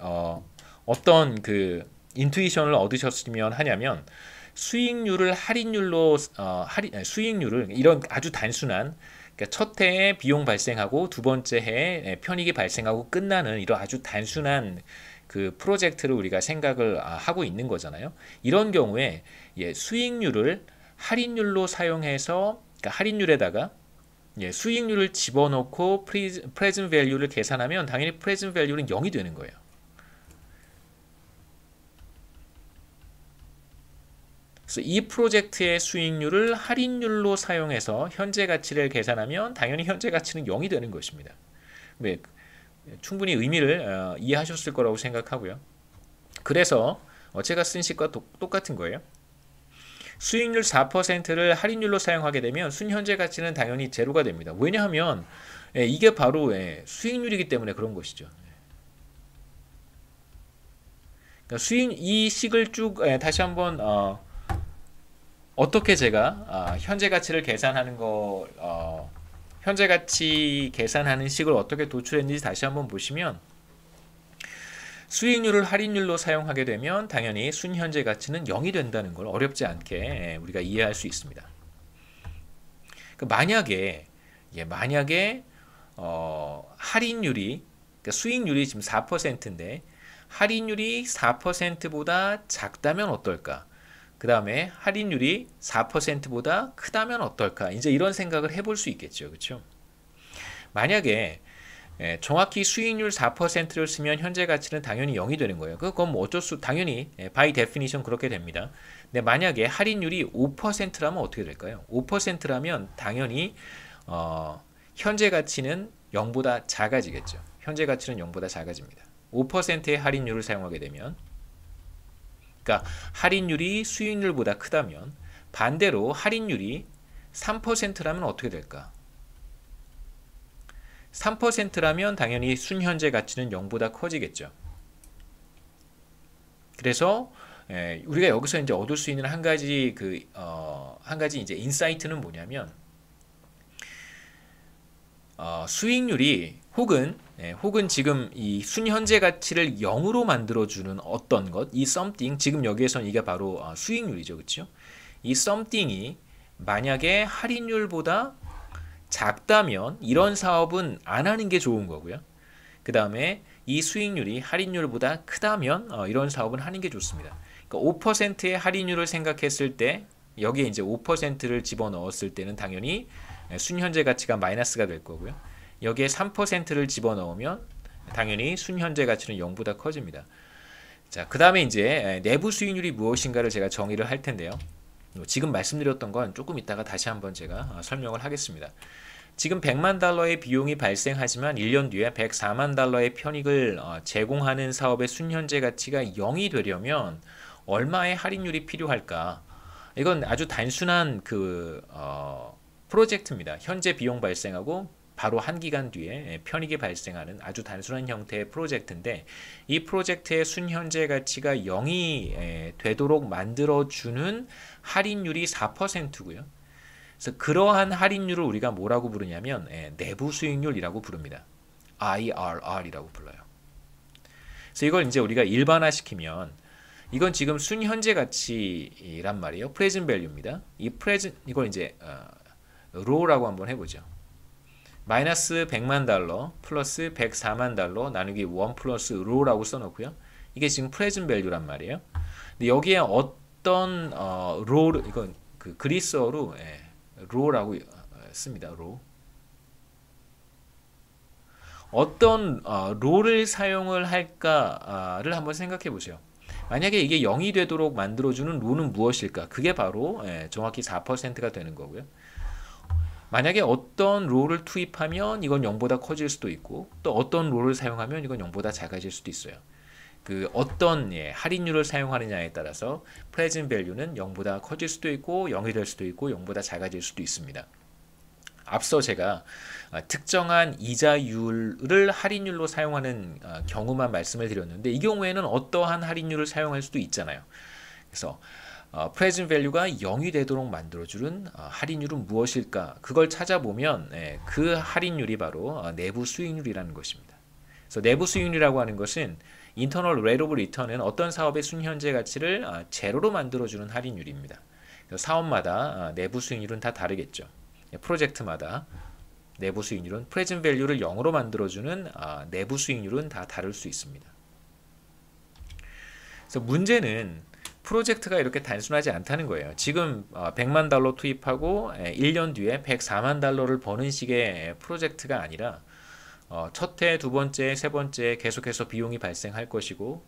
A: 어떤 그 인투이션을 얻으셨으면 하냐면 수익률을 할인율로 수익률을 이런 아주 단순한 그러니까 첫 해에 비용 발생하고 두 번째 해에 편익이 발생하고 끝나는 이런 아주 단순한 그 프로젝트를 우리가 생각을 하고 있는 거잖아요. 이런 경우에 수익률을 할인율로 사용해서 그러니까 할인율에다가 수익률을 집어넣고 프레젠트 밸류를 계산하면 당연히 프레젠트 밸류는 0이 되는 거예요. 그래서 이 프로젝트의 수익률을 할인율로 사용해서 현재 가치를 계산하면 당연히 현재 가치는 0이 되는 것입니다. 충분히 의미를 이해하셨을 거라고 생각하고요. 그래서 제가 쓴 식과 똑같은 거예요. 수익률 4%를 할인율로 사용하게 되면 순현재 가치는 당연히 제로가 됩니다. 왜냐하면 이게 바로 수익률이기 때문에 그런 것이죠. 그러니까 이 식을 쭉 다시 한번 어떻게 제가 현재 가치를 계산하는 거 현재 가치 계산하는 식을 어떻게 도출했는지 다시 한번 보시면 수익률을 할인율로 사용하게 되면 당연히 순현재 가치는 0이 된다는 걸 어렵지 않게 우리가 이해할 수 있습니다. 만약에 할인율이 그러니까 수익률이 지금 4%인데 할인율이 4%보다 작다면 어떨까? 그 다음에 할인율이 4%보다 크다면 어떨까? 이제 이런 생각을 해볼 수 있겠죠. 그렇죠? 만약에 정확히 수익률 4%를 쓰면 현재 가치는 당연히 0이 되는 거예요. 그건 뭐 당연히 by definition 그렇게 됩니다. 근데 만약에 할인율이 5%라면 어떻게 될까요? 5%라면 당연히 현재 가치는 0보다 작아지겠죠. 현재 가치는 0보다 작아집니다. 5%의 할인율을 사용하게 되면 그러니까 할인율이 수익률보다 크다면 반대로 할인율이 3%라면 어떻게 될까? 3%라면 당연히 순현재 가치는 0보다 커지겠죠. 그래서 우리가 여기서 이제 얻을 수 있는 한 가지 이제 인사이트는 뭐냐면 수익률이 혹은 지금 이 순현재 가치를 0으로 만들어주는 어떤 것, 이 something, 지금 여기에서는 이게 바로 수익률이죠. 그렇죠? 이 something이 만약에 할인율보다 작다면 이런 사업은 안 하는 게 좋은 거고요. 그 다음에 이 수익률이 할인율보다 크다면 이런 사업은 하는 게 좋습니다. 그러니까 5%의 할인율을 생각했을 때 여기에 이제 5%를 집어넣었을 때는 당연히 순현재 가치가 마이너스가 될 거고요. 여기에 3%를 집어넣으면 당연히 순현재 가치는 0보다 커집니다. 자, 그 다음에 이제 내부 수익률이 무엇인가를 제가 정의를 할 텐데요. 지금 말씀드렸던 건 조금 이따가 다시 한번 제가 설명을 하겠습니다. 지금 100만 달러의 비용이 발생하지만 1년 뒤에 104만 달러의 편익을 제공하는 사업의 순현재 가치가 0이 되려면 얼마의 할인율이 필요할까? 이건 아주 단순한 프로젝트입니다. 현재 비용 발생하고 바로 한 기간 뒤에 편익이 발생하는 아주 단순한 형태의 프로젝트인데 이 프로젝트의 순현재 가치가 0이 되도록 만들어주는 할인율이 4%고요. 그래서 그러한 할인율을 우리가 뭐라고 부르냐면 내부 수익률이라고 부릅니다. IRR이라고 불러요. 그래서 이걸 이제 우리가 일반화시키면 이건 지금 순현재 가치란 말이에요. 프레젠트 밸류입니다. 이걸 이제 로우라고 한번 해보죠. 마이너스 100만 달러 플러스 104만 달러 나누기 1 플러스 로우라고 써놓고요. 이게 지금 프레젠트 밸류란 말이에요. 근데 여기에 어떤 로우 이건 그 그리스어로 로우라고 씁니다. 로우. 어떤 로를 사용을 할까를 한번 생각해 보세요. 만약에 이게 0이 되도록 만들어주는 로는 무엇일까? 그게 바로 정확히 4%가 되는 거고요. 만약에 어떤 롤을 투입하면 이건 0보다 커질 수도 있고 또 어떤 롤을 사용하면 이건 0보다 작아질 수도 있어요. 그 어떤 할인율을 사용하느냐에 따라서 프레젠트 밸류는 0보다 커질 수도 있고 0이 될 수도 있고 0보다 작아질 수도 있습니다. 앞서 제가 특정한 이자율을 할인율로 사용하는 경우만 말씀을 드렸는데 이 경우에는 어떠한 할인율을 사용할 수도 있잖아요. 그래서 프레젠트 밸류가 0이 되도록 만들어주는 할인율은 무엇일까? 그걸 찾아보면 그 할인율이 바로 내부 수익률이라는 것입니다. 그래서 내부 수익률이라고 하는 것은 인터널 레이트 오브 리턴은 어떤 사업의 순현재 가치를 제로로 만들어주는 할인율입니다. 사업마다 내부 수익률은 다 다르겠죠. 프로젝트마다 내부 수익률은 프레젠트 밸류를 0으로 만들어주는 내부 수익률은 다 다를 수 있습니다. 그래서 문제는 프로젝트가 이렇게 단순하지 않다는 거예요. 지금 100만 달러 투입하고 1년 뒤에 104만 달러를 버는 식의 프로젝트가 아니라 첫 해, 두 번째, 세 번째 계속해서 비용이 발생할 것이고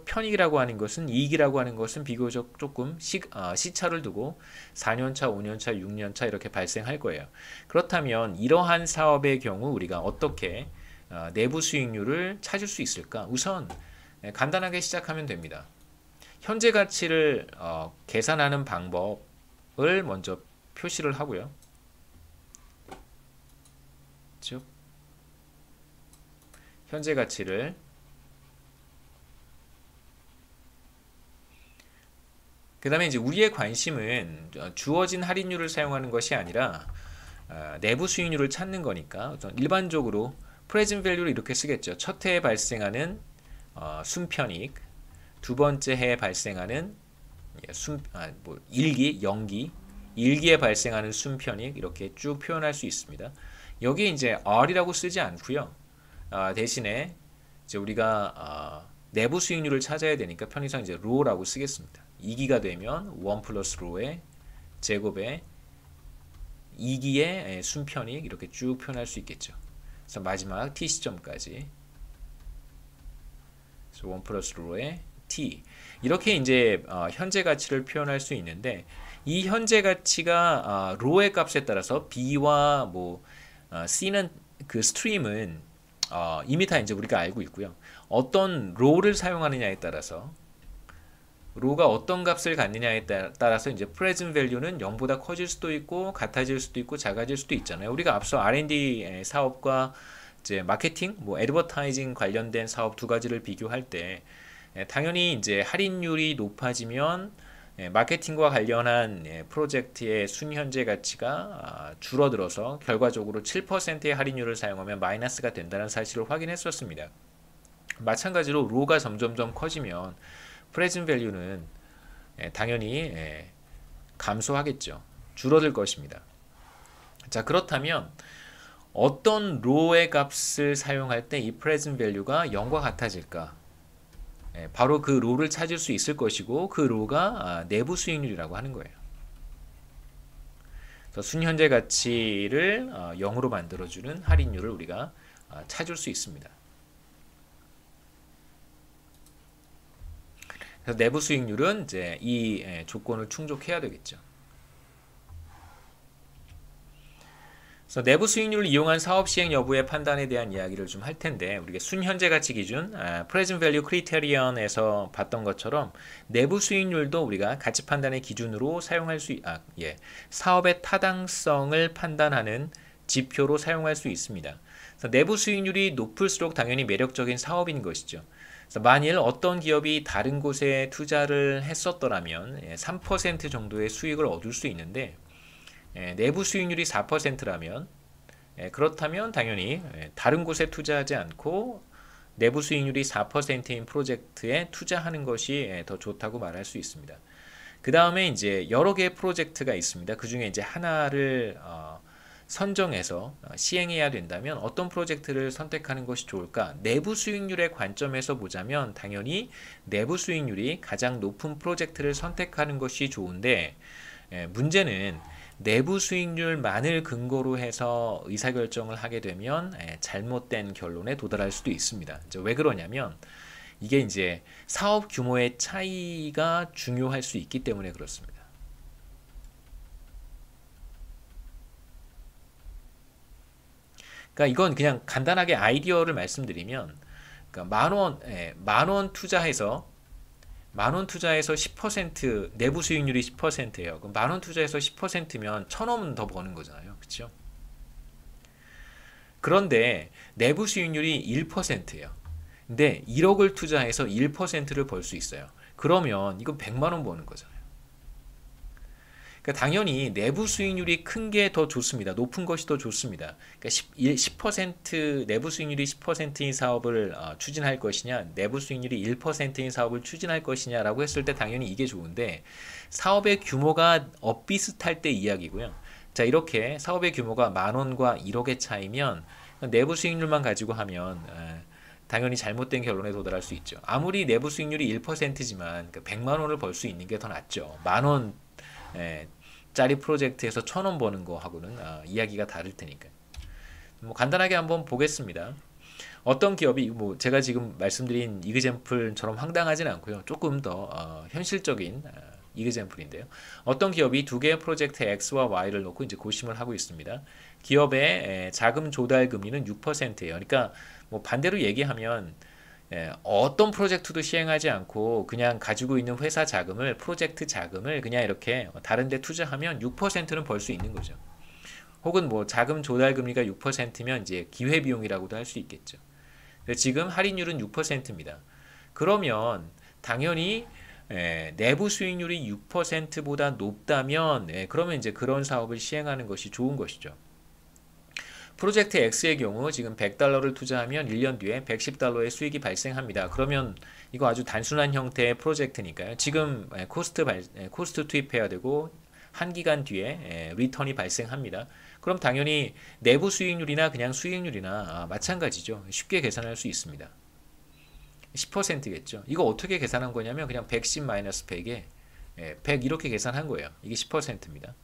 A: 편익이라고 하는 것은 이익이라고 하는 것은 비교적 조금 시차를 두고 4년차, 5년차, 6년차 이렇게 발생할 거예요. 그렇다면 이러한 사업의 경우 우리가 어떻게 내부 수익률을 찾을 수 있을까? 우선 간단하게 시작하면 됩니다. 현재 가치를 계산하는 방법을 먼저 표시를 하고요. 즉 현재 가치를 그 다음에 이제 우리의 관심은 주어진 할인율을 사용하는 것이 아니라 내부 수익률을 찾는 거니까 일반적으로 프레젠트 밸류를 이렇게 쓰겠죠. 첫 해에 발생하는 순편익, 두 번째 해에 발생하는 일기, 연기, 일기에 발생하는 순편익 이렇게 쭉 표현할 수 있습니다. 여기 이제 R이라고 쓰지 않고요. 대신에 이제 우리가 내부 수익률을 찾아야 되니까 편의상 이제 로라고 쓰겠습니다. 2기가 되면 1 플러스 로의 제곱에 2기의 순편익 이렇게 쭉 표현할 수 있겠죠. 그래서 마지막 t 시점까지 1 플러스 로의 t 이렇게 이제 현재 가치를 표현할 수 있는데 이 현재 가치가 로의 값에 따라서 b와 c는 그 스트림은 이미 다 이제 우리가 알고 있고요. 어떤 로를 사용하느냐에 따라서 로가 어떤 값을 갖느냐에 따라서 이제 프레젠트 밸류는 0보다 커질 수도 있고 같아질 수도 있고 작아질 수도 있잖아요. 우리가 앞서 R&D 사업과 이제 마케팅, 애드버타이징 관련된 사업 두 가지를 비교할 때 당연히 이제 할인율이 높아지면 마케팅과 관련한 프로젝트의 순현재 가치가 줄어들어서 결과적으로 7%의 할인율을 사용하면 마이너스가 된다는 사실을 확인했었습니다. 마찬가지로 로가 점점점 커지면 프레젠트 밸류는 당연히 감소하겠죠. 줄어들 것입니다. 자, 그렇다면 어떤 로의 값을 사용할 때 이 프레젠트 밸류가 0과 같아질까? 바로 그 로를 찾을 수 있을 것이고 그 로가 내부 수익률이라고 하는 거예요. 그래서 순현재 가치를 0으로 만들어주는 할인율을 우리가 찾을 수 있습니다. 그래서 내부 수익률은 이제 이 조건을 충족해야 되겠죠. 그래서 내부 수익률을 이용한 사업 시행 여부의 판단에 대한 이야기를 좀 할 텐데 우리가 순현재 가치 기준 Present Value Criterion에서 봤던 것처럼 내부 수익률도 우리가 가치 판단의 기준으로 사용할 수 사업의 타당성을 판단하는 지표로 사용할 수 있습니다. 그래서 내부 수익률이 높을수록 당연히 매력적인 사업인 것이죠. 그래서 만일 어떤 기업이 다른 곳에 투자를 했었더라면 3% 정도의 수익을 얻을 수 있는데 내부 수익률이 4%라면 그렇다면 당연히 다른 곳에 투자하지 않고 내부 수익률이 4%인 프로젝트에 투자하는 것이 더 좋다고 말할 수 있습니다. 그 다음에 이제 여러 개의 프로젝트가 있습니다. 그 중에 이제 하나를 선정해서 시행해야 된다면 어떤 프로젝트를 선택하는 것이 좋을까? 내부 수익률의 관점에서 보자면 당연히 내부 수익률이 가장 높은 프로젝트를 선택하는 것이 좋은데 문제는 내부 수익률만을 근거로 해서 의사결정을 하게 되면 잘못된 결론에 도달할 수도 있습니다. 이제 왜 그러냐면 이게 이제 사업 규모의 차이가 중요할 수 있기 때문에 그렇습니다. 그러니까 이건 그냥 간단하게 아이디어를 말씀드리면, 그러니까 만 원 투자해서 10% 내부 수익률이 10%예요. 그럼 만 원 투자해서 10%면 1,000원 더 버는 거잖아요. 그렇죠? 그런데 내부 수익률이 1%예요. 근데 1억을 투자해서 1%를 벌 수 있어요. 그러면 이건 100만 원 버는 거잖아요. 그러니까 당연히 내부 수익률이 큰 게 더 좋습니다. 높은 것이 더 좋습니다. 그러니까 10% 내부 수익률이 10%인 사업을 추진할 것이냐, 내부 수익률이 1%인 사업을 추진할 것이냐라고 했을 때 당연히 이게 좋은데, 사업의 규모가 비슷할 때 이야기고요. 자, 이렇게 사업의 규모가 만 원과 1억의 차이면 내부 수익률만 가지고 하면 당연히 잘못된 결론에 도달할 수 있죠. 아무리 내부 수익률이 1%지만 100만 원을 벌 수 있는 게 더 낫죠. 만 원 짜리 프로젝트에서 1,000원 버는 거하고는 이야기가 다를 테니까. 뭐 간단하게 한번 보겠습니다. 어떤 기업이 뭐 제가 지금 말씀드린 이그젬플처럼 황당하진 않고요. 조금 더 현실적인 이그젬플인데요. 어떤 기업이 두 개의 프로젝트 X와 Y를 놓고 이제 고심을 하고 있습니다. 기업의 자금 조달 금리는 6%예요. 그러니까 뭐 반대로 얘기하면 어떤 프로젝트도 시행하지 않고 그냥 가지고 있는 회사 자금을, 프로젝트 자금을 그냥 이렇게 다른 데 투자하면 6%는 벌 수 있는 거죠. 혹은 뭐 자금 조달 금리가 6%면 이제 기회 비용이라고도 할 수 있겠죠. 지금 할인율은 6%입니다. 그러면 당연히 내부 수익률이 6%보다 높다면 그러면 이제 그런 사업을 시행하는 것이 좋은 것이죠. 프로젝트 X의 경우 지금 100달러를 투자하면 1년 뒤에 110달러의 수익이 발생합니다. 그러면 이거 아주 단순한 형태의 프로젝트니까요. 지금 코스트 투입해야 되고 한 기간 뒤에 리턴이 발생합니다. 그럼 당연히 내부 수익률이나 그냥 수익률이나 마찬가지죠. 쉽게 계산할 수 있습니다. 10%겠죠. 이거 어떻게 계산한 거냐면 그냥 110-100에 100 이렇게 계산한 거예요. 이게 10%입니다.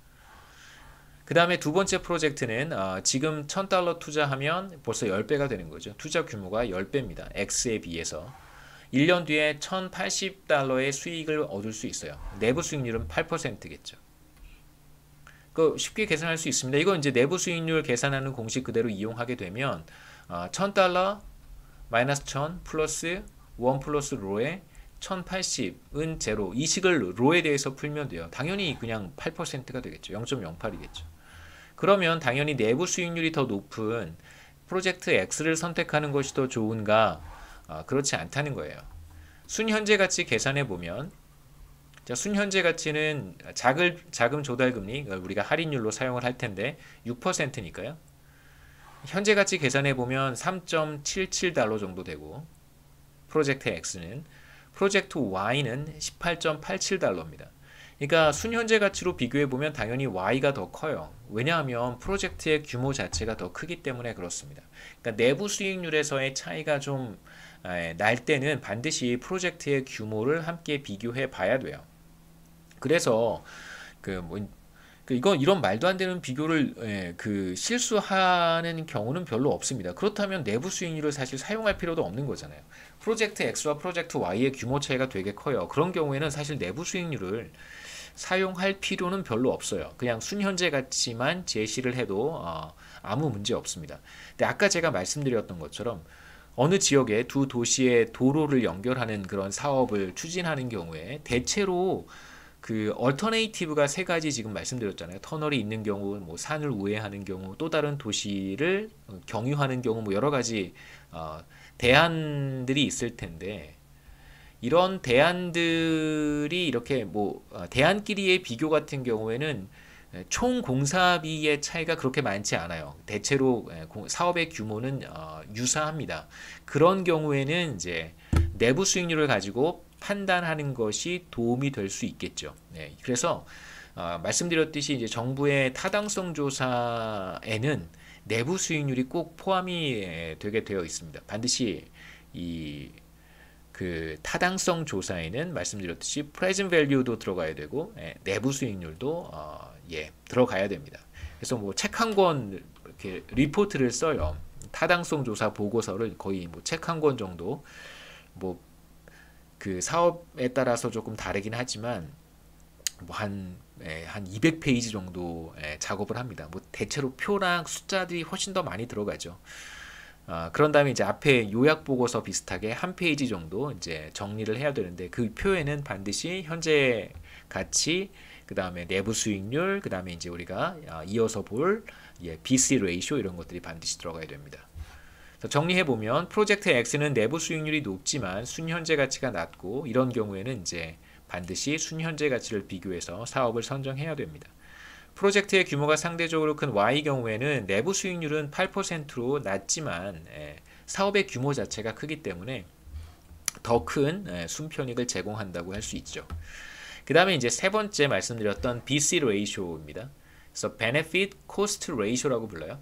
A: 그 다음에 두 번째 프로젝트는 지금 1,000달러 투자하면 벌써 10배가 되는 거죠. 투자 규모가 10배입니다. X에 비해서. 1년 뒤에 1,080달러의 수익을 얻을 수 있어요. 내부 수익률은 8%겠죠. 그 쉽게 계산할 수 있습니다. 이거 이제 내부 수익률 계산하는 공식 그대로 이용하게 되면 1,000달러 마이너스 1,000 플러스 1 플러스 로에 1,080은 제로. 이 식을 로에 대해서 풀면 돼요. 당연히 그냥 8%가 되겠죠. 0.08이겠죠. 그러면 당연히 내부 수익률이 더 높은 프로젝트 X를 선택하는 것이 더 좋은가? 그렇지 않다는 거예요. 순현재 가치 계산해 보면, 자, 순현재 가치는 자금 조달 금리, 우리가 할인율로 사용을 할 텐데 6%니까요. 현재 가치 계산해 보면 3.77달러 정도 되고, 프로젝트 X는, 프로젝트 Y는 18.87달러입니다. 그러니까 순현재 가치로 비교해 보면 당연히 Y가 더 커요. 왜냐하면 프로젝트의 규모 자체가 더 크기 때문에 그렇습니다. 그러니까 내부 수익률에서의 차이가 좀 날 때는 반드시 프로젝트의 규모를 함께 비교해 봐야 돼요. 그래서 이런 말도 안 되는 비교를 실수하는 경우는 별로 없습니다. 그렇다면 내부 수익률을 사실 사용할 필요도 없는 거잖아요. 프로젝트 X와 프로젝트 Y의 규모 차이가 되게 커요. 그런 경우에는 사실 내부 수익률을 사용할 필요는 별로 없어요. 그냥 순현재 가치만 제시를 해도 아무 문제 없습니다. 근데 아까 제가 말씀드렸던 것처럼 어느 지역에 두 도시의 도로를 연결하는 그런 사업을 추진하는 경우에 대체로 그 얼터네이티브가 세 가지 지금 말씀드렸잖아요. 터널이 있는 경우, 뭐 산을 우회하는 경우, 또 다른 도시를 경유하는 경우, 뭐 여러 가지 대안들이 있을 텐데, 이런 대안들이 이렇게 뭐 대안끼리의 비교 같은 경우에는 총 공사비의 차이가 그렇게 많지 않아요. 대체로 사업의 규모는 유사합니다. 그런 경우에는 이제 내부 수익률을 가지고 판단하는 것이 도움이 될 수 있겠죠. 네, 그래서 말씀드렸듯이 이제 정부의 타당성 조사에는 내부 수익률이 꼭 포함이 되게 되어 있습니다. 반드시 그 타당성 조사에는 말씀드렸듯이 present value도 들어가야 되고 내부 수익률도 들어가야 됩니다. 그래서 뭐 책 한 권 이렇게 리포트를 써요. 타당성 조사 보고서를 거의 뭐 책 한 권 정도, 뭐 그 사업에 따라서 조금 다르긴 하지만 뭐 한 한 200페이지 정도 작업을 합니다. 뭐 대체로 표랑 숫자들이 훨씬 더 많이 들어가죠. 그런 다음에 이제 앞에 요약 보고서 비슷하게 한 페이지 정도 이제 정리를 해야 되는데 그 표에는 반드시 현재 가치, 그 다음에 내부 수익률, 그 다음에 이제 우리가 이어서 볼 BC 레이쇼 이런 것들이 반드시 들어가야 됩니다. 정리해 보면 프로젝트 X는 내부 수익률이 높지만 순현재 가치가 낮고 이런 경우에는 이제 반드시 순현재 가치를 비교해서 사업을 선정해야 됩니다. 프로젝트의 규모가 상대적으로 큰 Y 경우에는 내부 수익률은 8%로 낮지만 사업의 규모 자체가 크기 때문에 더 큰 순편익을 제공한다고 할 수 있죠. 그 다음에 이제 세 번째 말씀드렸던 BC 레이쇼입니다. 그래서 Benefit Cost Ratio라고 불러요.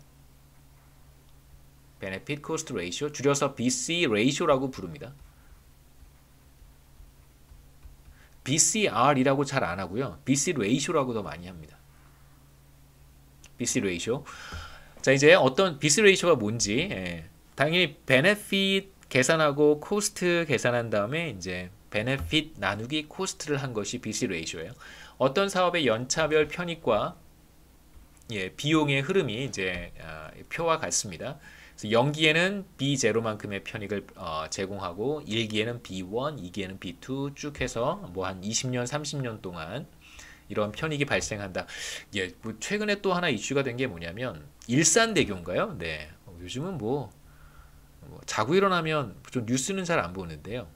A: Benefit Cost Ratio, 줄여서 BC Ratio라고 부릅니다. BCR이라고 잘 안 하고요. BC Ratio라고 더 많이 합니다. BC Ratio. 자, 이제 어떤 BC Ratio가 뭔지, 당연히 Benefit 계산하고 Cost 계산한 다음에 이제 Benefit 나누기 Cost를 한 것이 BC Ratio예요. 어떤 사업의 연차별 편익과 비용의 흐름이 이제 표와 같습니다. 그래서 0기에는 B0만큼의 편익을 제공하고 1기에는 B1, 2기에는 B2 쭉 해서 뭐 한 20년, 30년 동안 이런 편익이 발생한다. 뭐 최근에 또 하나 이슈가 된 게 뭐냐면 일산대교인가요? 네. 요즘은 뭐 자고 일어나면 좀 뉴스는 잘 안 보는데요.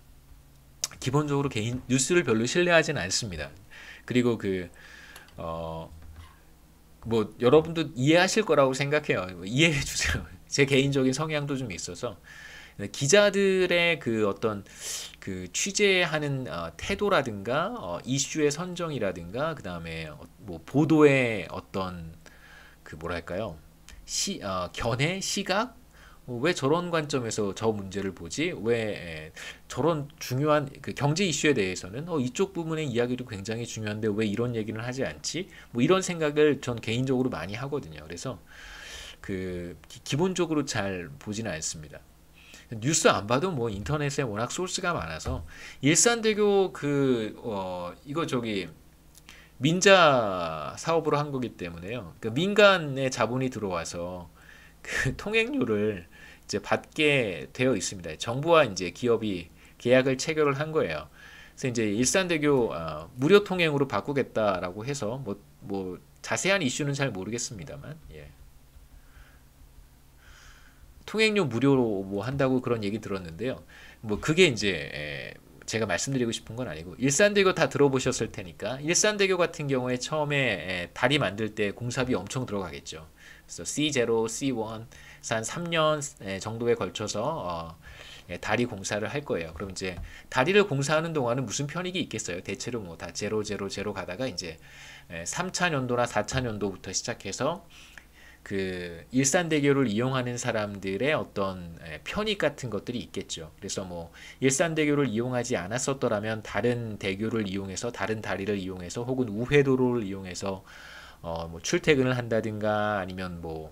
A: 기본적으로 개인 뉴스를 별로 신뢰하지는 않습니다. 그리고 뭐 여러분도 이해하실 거라고 생각해요. 이해해 주세요. 제 개인적인 성향도 좀 있어서 기자들의 그 어떤 그 취재하는 태도라든가 이슈의 선정이라든가 그 다음에 뭐 보도의 어떤 그 뭐랄까요 견해 시각 왜 저런 관점에서 저 문제를 보지 왜 저런 중요한 그 경제 이슈에 대해서는 이쪽 부분의 이야기도 굉장히 중요한데 왜 이런 얘기는 하지 않지 뭐 이런 생각을 전 개인적으로 많이 하거든요. 그래서 기본적으로 잘 보지는 않습니다. 뉴스 안 봐도 뭐 인터넷에 워낙 소스가 많아서 일산대교 이거 민자 사업으로 한 거기 때문에요. 그 민간의 자본이 들어와서 그 통행료를 이제 받게 되어 있습니다. 정부와 이제 기업이 계약을 체결을 한 거예요. 그래서 이제 일산대교 무료 통행으로 바꾸겠다라고 해서 뭐 자세한 이슈는 잘 모르겠습니다만 통행료 무료로 뭐 한다고 그런 얘기 들었는데요. 뭐 그게 이제 제가 말씀드리고 싶은 건 아니고 일산대교 다 들어보셨을 테니까 일산대교 같은 경우에 처음에 다리 만들 때 공사비 엄청 들어가겠죠. 그래서 C0, C1 한 3년 정도에 걸쳐서 다리 공사를 할 거예요. 그럼 이제 다리를 공사하는 동안은 무슨 편익이 있겠어요? 대체로 뭐 다 제로 가다가 이제 3차 년도나 4차 년도부터 시작해서 그 일산대교를 이용하는 사람들의 어떤 편익 같은 것들이 있겠죠. 그래서 뭐 일산대교를 이용하지 않았었더라면 다른 대교를 이용해서 다른 다리를 이용해서 혹은 우회도로를 이용해서 뭐 출퇴근을 한다든가 아니면 뭐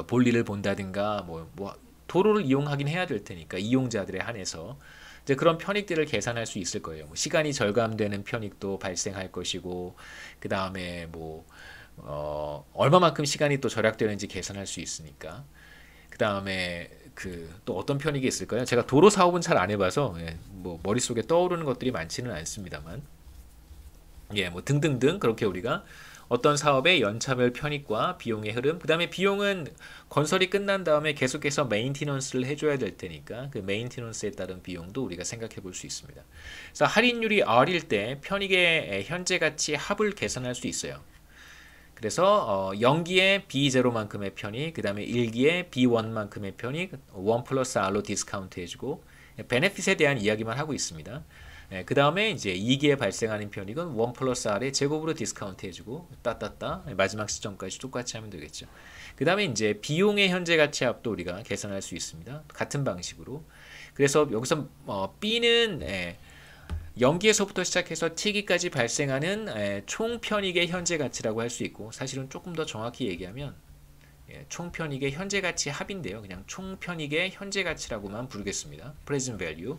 A: 볼일을 본다든가 뭐 도로를 이용하긴 해야 될 테니까 이용자들에 한해서 이제 그런 편익들을 계산할 수 있을 거예요. 뭐 시간이 절감되는 편익도 발생할 것이고 그 다음에 뭐 얼마만큼 시간이 또 절약되는지 계산할 수 있으니까 그 다음에 또 어떤 편익이 있을까요? 제가 도로 사업은 잘 안 해봐서 뭐 머릿속에 떠오르는 것들이 많지는 않습니다만 뭐 등등등 그렇게 우리가 어떤 사업의 연차별 편익과 비용의 흐름 그 다음에 비용은 건설이 끝난 다음에 계속해서 메인티넌스를 해줘야 될 테니까 그 메인티넌스에 따른 비용도 우리가 생각해 볼 수 있습니다. 그래서 할인율이 R일 때 편익의 현재 가치 합을 계산할 수 있어요. 그래서 0기에 B0만큼의 편익, 그 다음에 1기에 B1만큼의 편익, 1 플러스 R로 디스카운트 해주고 베네핏에 대한 이야기만 하고 있습니다. 그 다음에 이제 2기에 발생하는 편익은 1 플러스 R의 제곱으로 디스카운트 해주고 따따따 마지막 시점까지 똑같이 하면 되겠죠. 그 다음에 이제 비용의 현재 가치 합도 우리가 계산할 수 있습니다. 같은 방식으로. 그래서 여기서 B는 0기에서부터 시작해서 T기까지 발생하는 총 편익의 현재 가치라고 할 수 있고 사실은 조금 더 정확히 얘기하면 총 편익의 현재 가치 합인데요. 그냥 총 편익의 현재 가치라고만 부르겠습니다. present value.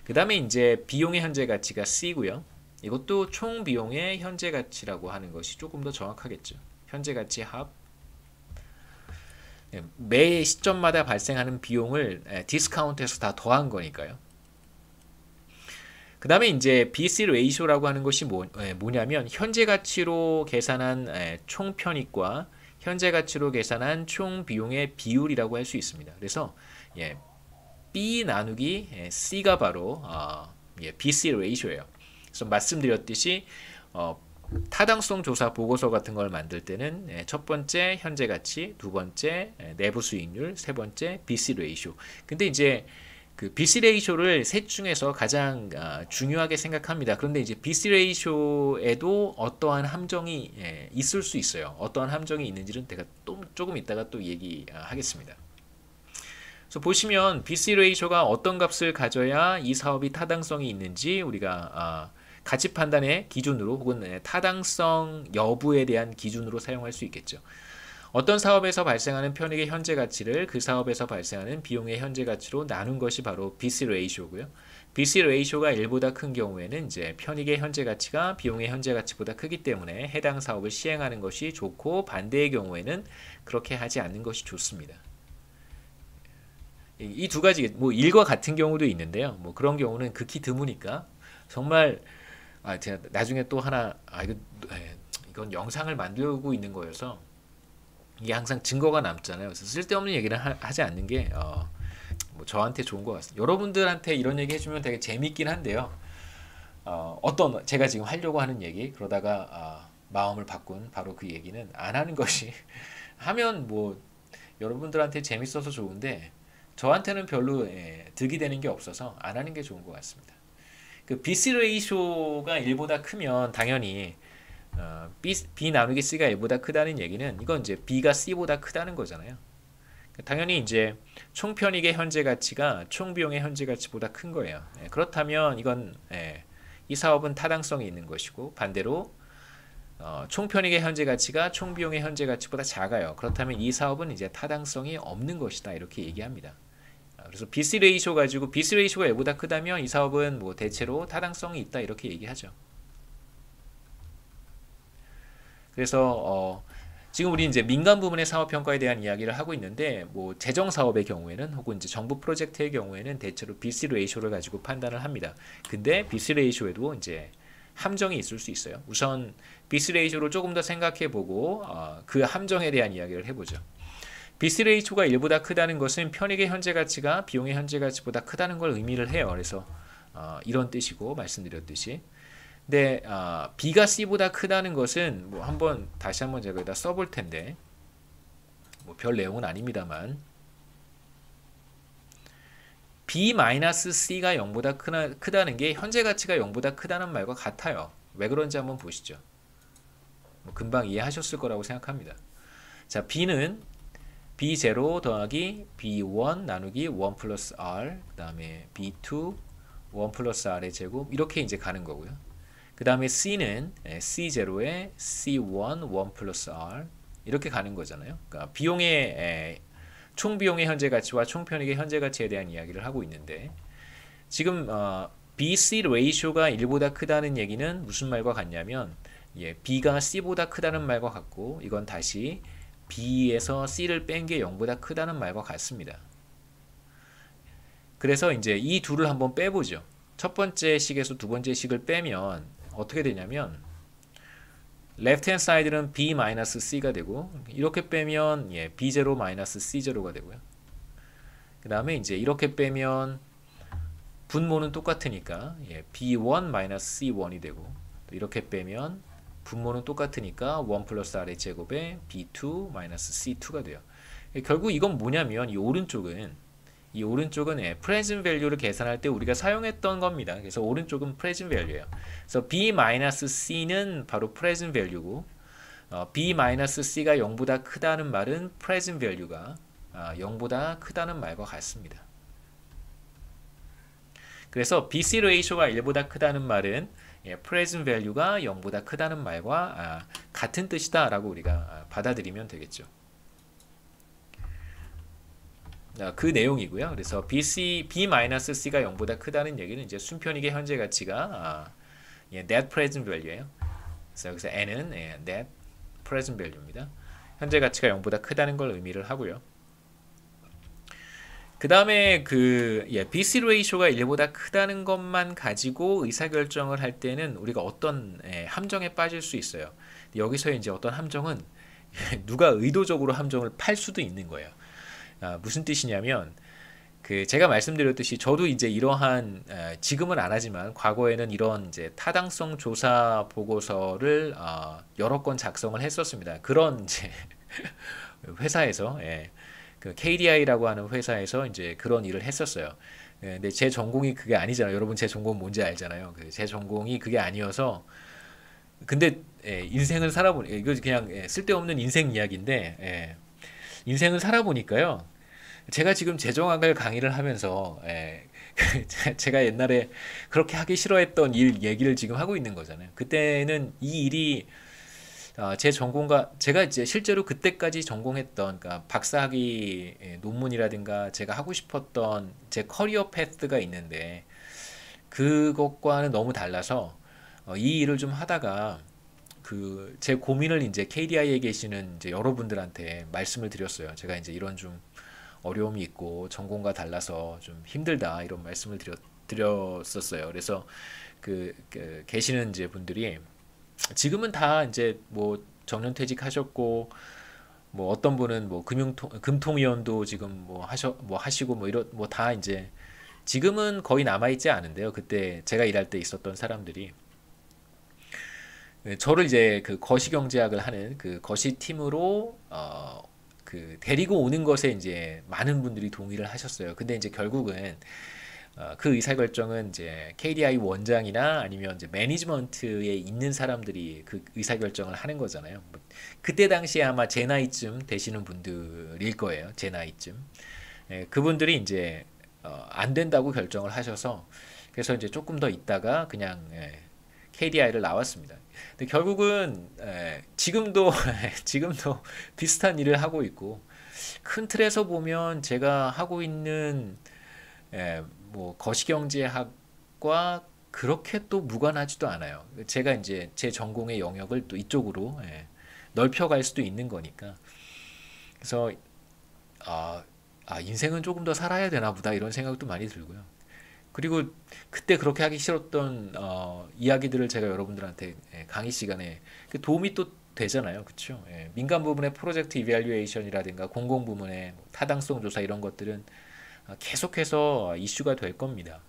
A: 그 다음에 이제 비용의 현재 가치가 C고요. 이것도 총 비용의 현재 가치라고 하는 것이 조금 더 정확하겠죠. 현재 가치 합 매 시점마다 발생하는 비용을 디스카운트해서 다 더한 거니까요. 그 다음에 이제 BC 레이쇼라고 하는 것이 뭐냐면 현재 가치로 계산한 총 편익과 현재 가치로 계산한 총 비용의 비율이라고 할 수 있습니다. 그래서 B 나누기 C가 바로 BC 레이쇼예요. 그래서 말씀드렸듯이 타당성 조사 보고서 같은 걸 만들 때는 첫 번째 현재 가치, 두 번째 내부 수익률, 세 번째 BC 레이쇼. 근데 이제 그 BC 레이쇼를 셋 중에서 가장 중요하게 생각합니다. 그런데 이제 BC 레이쇼에도 어떠한 함정이 있을 수 있어요. 어떠한 함정이 있는지는 제가 또 조금 이따가 또 얘기하겠습니다. 그래서 보시면 BC 레이쇼가 어떤 값을 가져야 이 사업이 타당성이 있는지 우리가 가치 판단의 기준으로 혹은 타당성 여부에 대한 기준으로 사용할 수 있겠죠. 어떤 사업에서 발생하는 편익의 현재 가치를 그 사업에서 발생하는 비용의 현재 가치로 나눈 것이 바로 BC 레이쇼고요. BC 레이쇼가 1보다 큰 경우에는 이제 편익의 현재 가치가 비용의 현재 가치보다 크기 때문에 해당 사업을 시행하는 것이 좋고, 반대의 경우에는 그렇게 하지 않는 것이 좋습니다. 이 두 가지, 뭐 일과 같은 경우도 있는데요. 뭐 그런 경우는 극히 드무니까 정말 제가 나중에 또 하나 이건 영상을 만들고 있는 거여서 이게 항상 증거가 남잖아요. 그래서 쓸데없는 얘기를 하지 않는 게 뭐 저한테 좋은 것 같습니다. 여러분들한테 이런 얘기 해주면 되게 재밌긴 한데요. 어떤 제가 지금 하려고 하는 얘기 그러다가 마음을 바꾼 바로 그 얘기는 안 하는 것이 하면 뭐 여러분들한테 재밌어서 좋은데 저한테는 별로 득이 되는 게 없어서 안 하는 게 좋은 것 같습니다. 그 BC 레이쇼가 1보다 크면 당연히 B 나누기 C가 1보다 크다는 얘기는 이건 이제 B가 C보다 크다는 거잖아요. 당연히 이제 총 편익의 현재 가치가 총 비용의 현재 가치보다 큰 거예요. 그렇다면 이건 이 사업은 타당성이 있는 것이고, 반대로 총 편익의 현재 가치가 총 비용의 현재 가치보다 작아요. 그렇다면 이 사업은 이제 타당성이 없는 것이다, 이렇게 얘기합니다. 그래서 BC 레이쇼 가지고 BC 레이쇼가 1보다 크다면 이 사업은 뭐 대체로 타당성이 있다, 이렇게 얘기하죠. 그래서 지금 우리 이제 민간 부문의 사업 평가에 대한 이야기를 하고 있는데, 뭐 재정 사업의 경우에는 혹은 이제 정부 프로젝트의 경우에는 대체로 BC 레이쇼를 가지고 판단을 합니다. 근데 BC 레이쇼에도 이제 함정이 있을 수 있어요. 우선 BC 레이쇼를 조금 더 생각해 보고 그 함정에 대한 이야기를 해보죠. BC 레이쇼가 1보다 크다는 것은 편익의 현재 가치가 비용의 현재 가치보다 크다는 걸 의미를 해요. 그래서 이런 뜻이고, 말씀드렸듯이. 근데 B가 C보다 크다는 것은 뭐 다시 한번 제가 여기다 써볼 텐데, 뭐 별 내용은 아닙니다만, B-C가 0보다 크다는 게 현재 가치가 0보다 크다는 말과 같아요. 왜 그런지 한번 보시죠. 뭐 금방 이해하셨을 거라고 생각합니다. 자, B는 B0 더하기 B1 나누기 1 플러스 R, 그 다음에 B2 1 플러스 R의 제곱, 이렇게 이제 가는 거고요. 그 다음에 C는 C0에 C1 1 플러스 R, 이렇게 가는 거잖아요. 그러니까 비용의 총 비용의 현재 가치와 총 편익의 현재 가치에 대한 이야기를 하고 있는데, 지금 BC 레이쇼가 1보다 크다는 얘기는 무슨 말과 같냐면 B가 C보다 크다는 말과 같고, 이건 다시 B에서 C를 뺀 게 0보다 크다는 말과 같습니다. 그래서 이제 이 둘을 한번 빼보죠. 첫 번째 식에서 두 번째 식을 빼면 어떻게 되냐면 left hand side는 B-C가 되고, 이렇게 빼면 B0-C0가 되고요. 그 다음에 이제 이렇게 빼면 분모는 똑같으니까 B1-C1이 되고, 또 이렇게 빼면 분모는 똑같으니까 1 플러스 R의 제곱에 B2-C2가 돼요. 결국 이건 뭐냐면 이 오른쪽은 present value를 계산할 때 우리가 사용했던 겁니다. 그래서 오른쪽은 present value예요. 그래서 B-C는 바로 present value고, B-C가 0보다 크다는 말은 present value가 0보다 크다는 말과 같습니다. 그래서 BC 레이쇼가 1보다 크다는 말은 present value가 0보다 크다는 말과 같은 뜻이다 라고 우리가 받아들이면 되겠죠. 그 내용이고요. 그래서 B-C가 0보다 크다는 얘기는 이제 순편익의 현재 가치가 예, net present value예요. 그래서 여기서 n은 net present value입니다. 현재 가치가 0보다 크다는 걸 의미를 하고요. 그 다음에 BC 레이쇼가 1보다 크다는 것만 가지고 의사결정을 할 때는 우리가 어떤 함정에 빠질 수 있어요. 여기서 이제 어떤 함정은 누가 의도적으로 함정을 팔 수도 있는 거예요. 무슨 뜻이냐면 제가 말씀드렸듯이 저도 이제 이러한 지금은 안 하지만 과거에는 이런 이제 타당성 조사 보고서를 여러 건 작성을 했었습니다. 그런 이제 회사에서 그 KDI라고 하는 회사에서 이제 그런 일을 했었어요. 근데 제 전공이 그게 아니잖아요. 여러분 제 전공 뭔지 알잖아요. 제 전공이 그게 아니어서 근데 인생을 살아보니 이거 그냥 쓸데없는 인생 이야기인데 인생을 살아보니까요. 제가 지금 재정학을 강의를 하면서 제가 옛날에 그렇게 하기 싫어했던 일 얘기를 지금 하고 있는 거잖아요. 그때는 이 일이 제 전공과 제가 이제 실제로 그때까지 전공했던 그러니까 박사학위 논문이라든가 제가 하고 싶었던 제 커리어 패스가 있는데 그것과는 너무 달라서 이 일을 좀 하다가 제 고민을 이제 KDI에 계시는 이제 여러분들한테 말씀을 드렸어요. 제가 이제 이런 좀 어려움이 있고 전공과 달라서 좀 힘들다 이런 말씀을 드렸었어요. 그래서 계시는 이제 분들이 지금은 다 이제 뭐 정년퇴직하셨고 뭐 어떤 분은 뭐 금통위원도 지금 뭐 하시고 뭐 이런 뭐 다 이제 지금은 거의 남아 있지 않은데요. 그때 제가 일할 때 있었던 사람들이 저를 이제 거시경제학을 하는 거시팀으로 데리고 오는 것에 이제 많은 분들이 동의를 하셨어요. 근데 이제 결국은 그 의사결정은 이제 KDI 원장이나 아니면 이제 매니지먼트에 있는 사람들이 그 의사결정을 하는 거잖아요. 그때 당시에 아마 제 나이쯤 되시는 분들일 거예요. 제 나이쯤. 그분들이 이제 안 된다고 결정을 하셔서 그래서 이제 조금 더 있다가 그냥 KDI를 나왔습니다. 근데 결국은 지금도 비슷한 일을 하고 있고 큰 틀에서 보면 제가 하고 있는 뭐 거시경제학과 그렇게 또 무관하지도 않아요. 제가 이제 제 전공의 영역을 또 이쪽으로 넓혀갈 수도 있는 거니까. 그래서 인생은 조금 더 살아야 되나 보다 이런 생각도 많이 들고요. 그리고 그때 그렇게 하기 싫었던 이야기들을 제가 여러분들한테 강의 시간에 도움이 또 되잖아요. 그렇죠? 민간 부문의 프로젝트 이밸류에이션이라든가 공공 부문의 타당성 조사 이런 것들은 계속해서 이슈가 될 겁니다.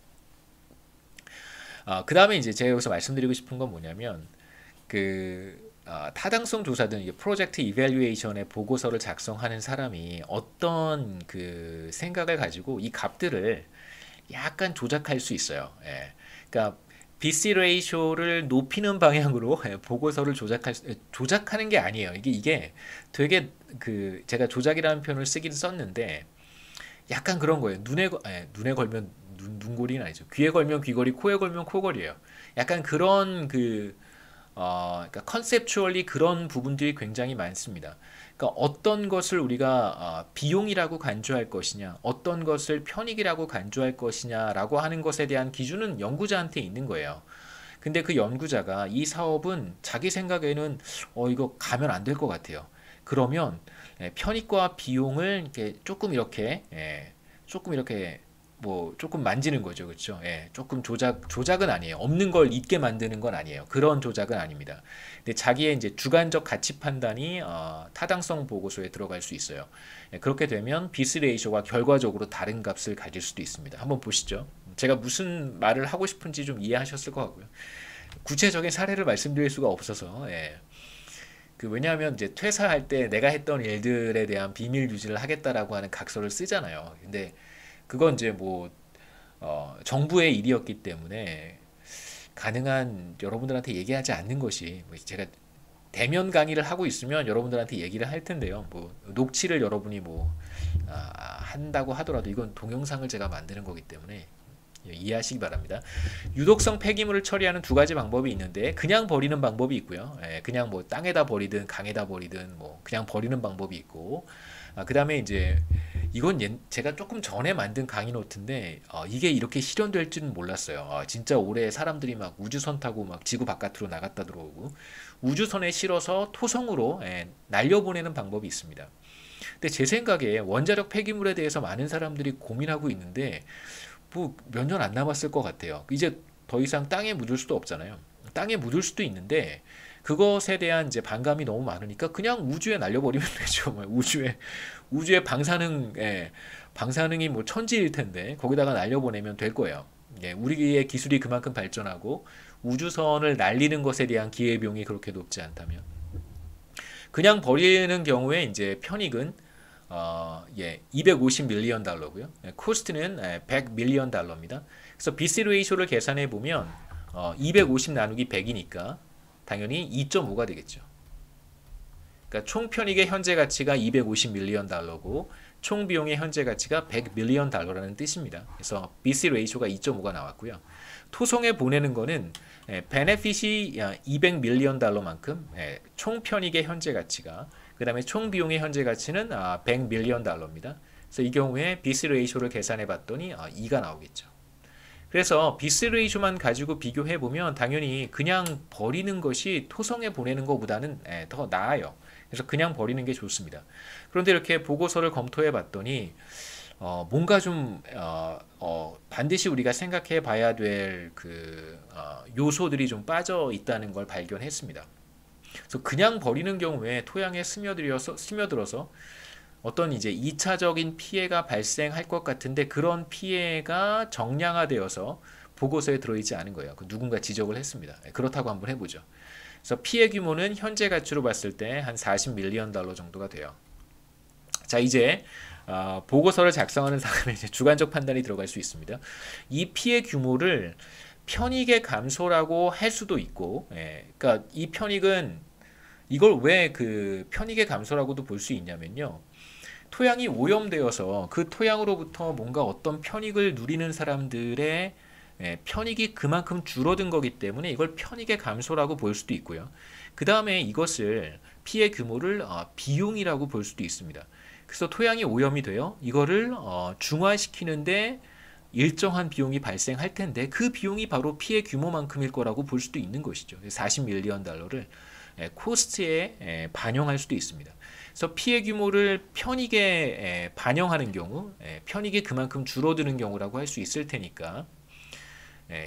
A: 그 다음에 이제 제가 여기서 말씀드리고 싶은 건 뭐냐면 타당성 조사든 프로젝트 이밸류에이션의 보고서를 작성하는 사람이 어떤 생각을 가지고 이 값들을 약간 조작할 수 있어요. 그러니까 BC 레이쇼를 높이는 방향으로 보고서를 조작하는 게 아니에요. 이게 되게 제가 조작이라는 표현을 쓰긴 썼는데 약간 그런 거예요. 눈에 걸면 눈골이는 아니죠. 귀에 걸면 귀걸이, 코에 걸면 코걸이에요. 약간 그런 그러니까 컨셉추얼리 그런 부분들이 굉장히 많습니다. 그러니까 어떤 것을 우리가 비용이라고 간주할 것이냐, 어떤 것을 편익이라고 간주할 것이냐라고 하는 것에 대한 기준은 연구자한테 있는 거예요. 근데 그 연구자가 이 사업은 자기 생각에는 이거 가면 안 될 것 같아요. 그러면 편익과 비용을 이렇게 조금 이렇게 뭐 조금 만지는 거죠, 그렇죠? 조금 조작은 아니에요. 없는 걸 있게 만드는 건 아니에요. 그런 조작은 아닙니다. 근데 자기의 이제 주관적 가치 판단이 타당성 보고서에 들어갈 수 있어요. 그렇게 되면 비스 레이쇼가 결과적으로 다른 값을 가질 수도 있습니다. 한번 보시죠. 제가 무슨 말을 하고 싶은지 좀 이해하셨을 것 같고요. 구체적인 사례를 말씀드릴 수가 없어서 왜냐하면 이제 퇴사할 때 내가 했던 일들에 대한 비밀 유지를 하겠다라고 하는 각서를 쓰잖아요. 근데 그건 이제 뭐 정부의 일이었기 때문에 가능한 여러분들한테 얘기하지 않는 것이 제가 대면 강의를 하고 있으면 여러분들한테 얘기를 할 텐데요. 뭐 녹취를 여러분이 한다고 하더라도 이건 동영상을 제가 만드는 거기 때문에 이해하시기 바랍니다. 유독성 폐기물을 처리하는 두 가지 방법이 있는데 그냥 버리는 방법이 있고요. 그냥 뭐 땅에다 버리든 강에다 버리든 뭐 그냥 버리는 방법이 있고 그 다음에 이제 이건 제가 조금 전에 만든 강의 노트인데 이게 이렇게 실현될 줄은 몰랐어요. 진짜 올해 사람들이 막 우주선 타고 막 지구 바깥으로 나갔다 들어오고 우주선에 실어서 토성으로 날려보내는 방법이 있습니다. 근데 제 생각에 원자력 폐기물에 대해서 많은 사람들이 고민하고 있는데 뭐 몇 년 안 남았을 것 같아요. 이제 더 이상 땅에 묻을 수도 없잖아요. 땅에 묻을 수도 있는데 그것에 대한 이제 반감이 너무 많으니까 그냥 우주에 날려버리면 되죠. 뭐 우주의 방사능이 뭐 천지일 텐데 거기다가 날려보내면 될 거예요. 예, 우리의 기술이 그만큼 발전하고 우주선을 날리는 것에 대한 기회비용이 그렇게 높지 않다면 그냥 버리는 경우에 이제 편익은 250 밀리언 달러고요. 코스트는 100 밀리언 달러입니다. 그래서 BC 레이쇼를 계산해 보면 250 나누기 100이니까 당연히 2.5가 되겠죠. 그러니까 총 편익의 현재 가치가 250 밀리언 달러고 총 비용의 현재 가치가 100 밀리언 달러라는 뜻입니다. 그래서 BC 레이쇼가 2.5가 나왔고요. 토성에 보내는 거는 베네핏이 200 밀리언 달러만큼 총 편익의 현재 가치가 그 다음에 총 비용의 현재 가치는 100 밀리언 달러입니다. 그래서 이 경우에 BC 레이쇼를 계산해 봤더니 2가 나오겠죠. 그래서 BC 레이쇼만 가지고 비교해 보면 당연히 그냥 버리는 것이 토성에 보내는 것보다는 더 나아요. 그래서 그냥 버리는 게 좋습니다. 그런데 이렇게 보고서를 검토해 봤더니 뭔가 좀 반드시 우리가 생각해 봐야 될 그 요소들이 좀 빠져 있다는 걸 발견했습니다. 그래서 그냥 버리는 경우에 토양에 스며들어서 어떤 이제 2차적인 피해가 발생할 것 같은데 그런 피해가 정량화되어서 보고서에 들어있지 않은 거예요. 누군가 지적을 했습니다. 그렇다고 한번 해보죠. 그래서 피해 규모는 현재 가치로 봤을 때 한 40 밀리언 달러 정도가 돼요. 자, 이제 보고서를 작성하는 사람의 이제 주관적 판단이 들어갈 수 있습니다. 이 피해 규모를 편익의 감소라고 할 수도 있고, 그러니까 이 편익은 이걸 왜 그 편익의 감소라고도 볼 수 있냐면요. 토양이 오염되어서 그 토양으로부터 뭔가 어떤 편익을 누리는 사람들의 편익이 그만큼 줄어든 거기 때문에 이걸 편익의 감소라고 볼 수도 있고요. 그 다음에 이것을 피해 규모를 비용이라고 볼 수도 있습니다. 그래서 토양이 오염이 돼요. 이거를 중화시키는데 일정한 비용이 발생할 텐데 그 비용이 바로 피해 규모만큼일 거라고 볼 수도 있는 것이죠. 40 밀리언 달러를 코스트에 반영할 수도 있습니다. 그래서 피해 규모를 편익에 반영하는 경우, 편익이 그만큼 줄어드는 경우라고 할 수 있을 테니까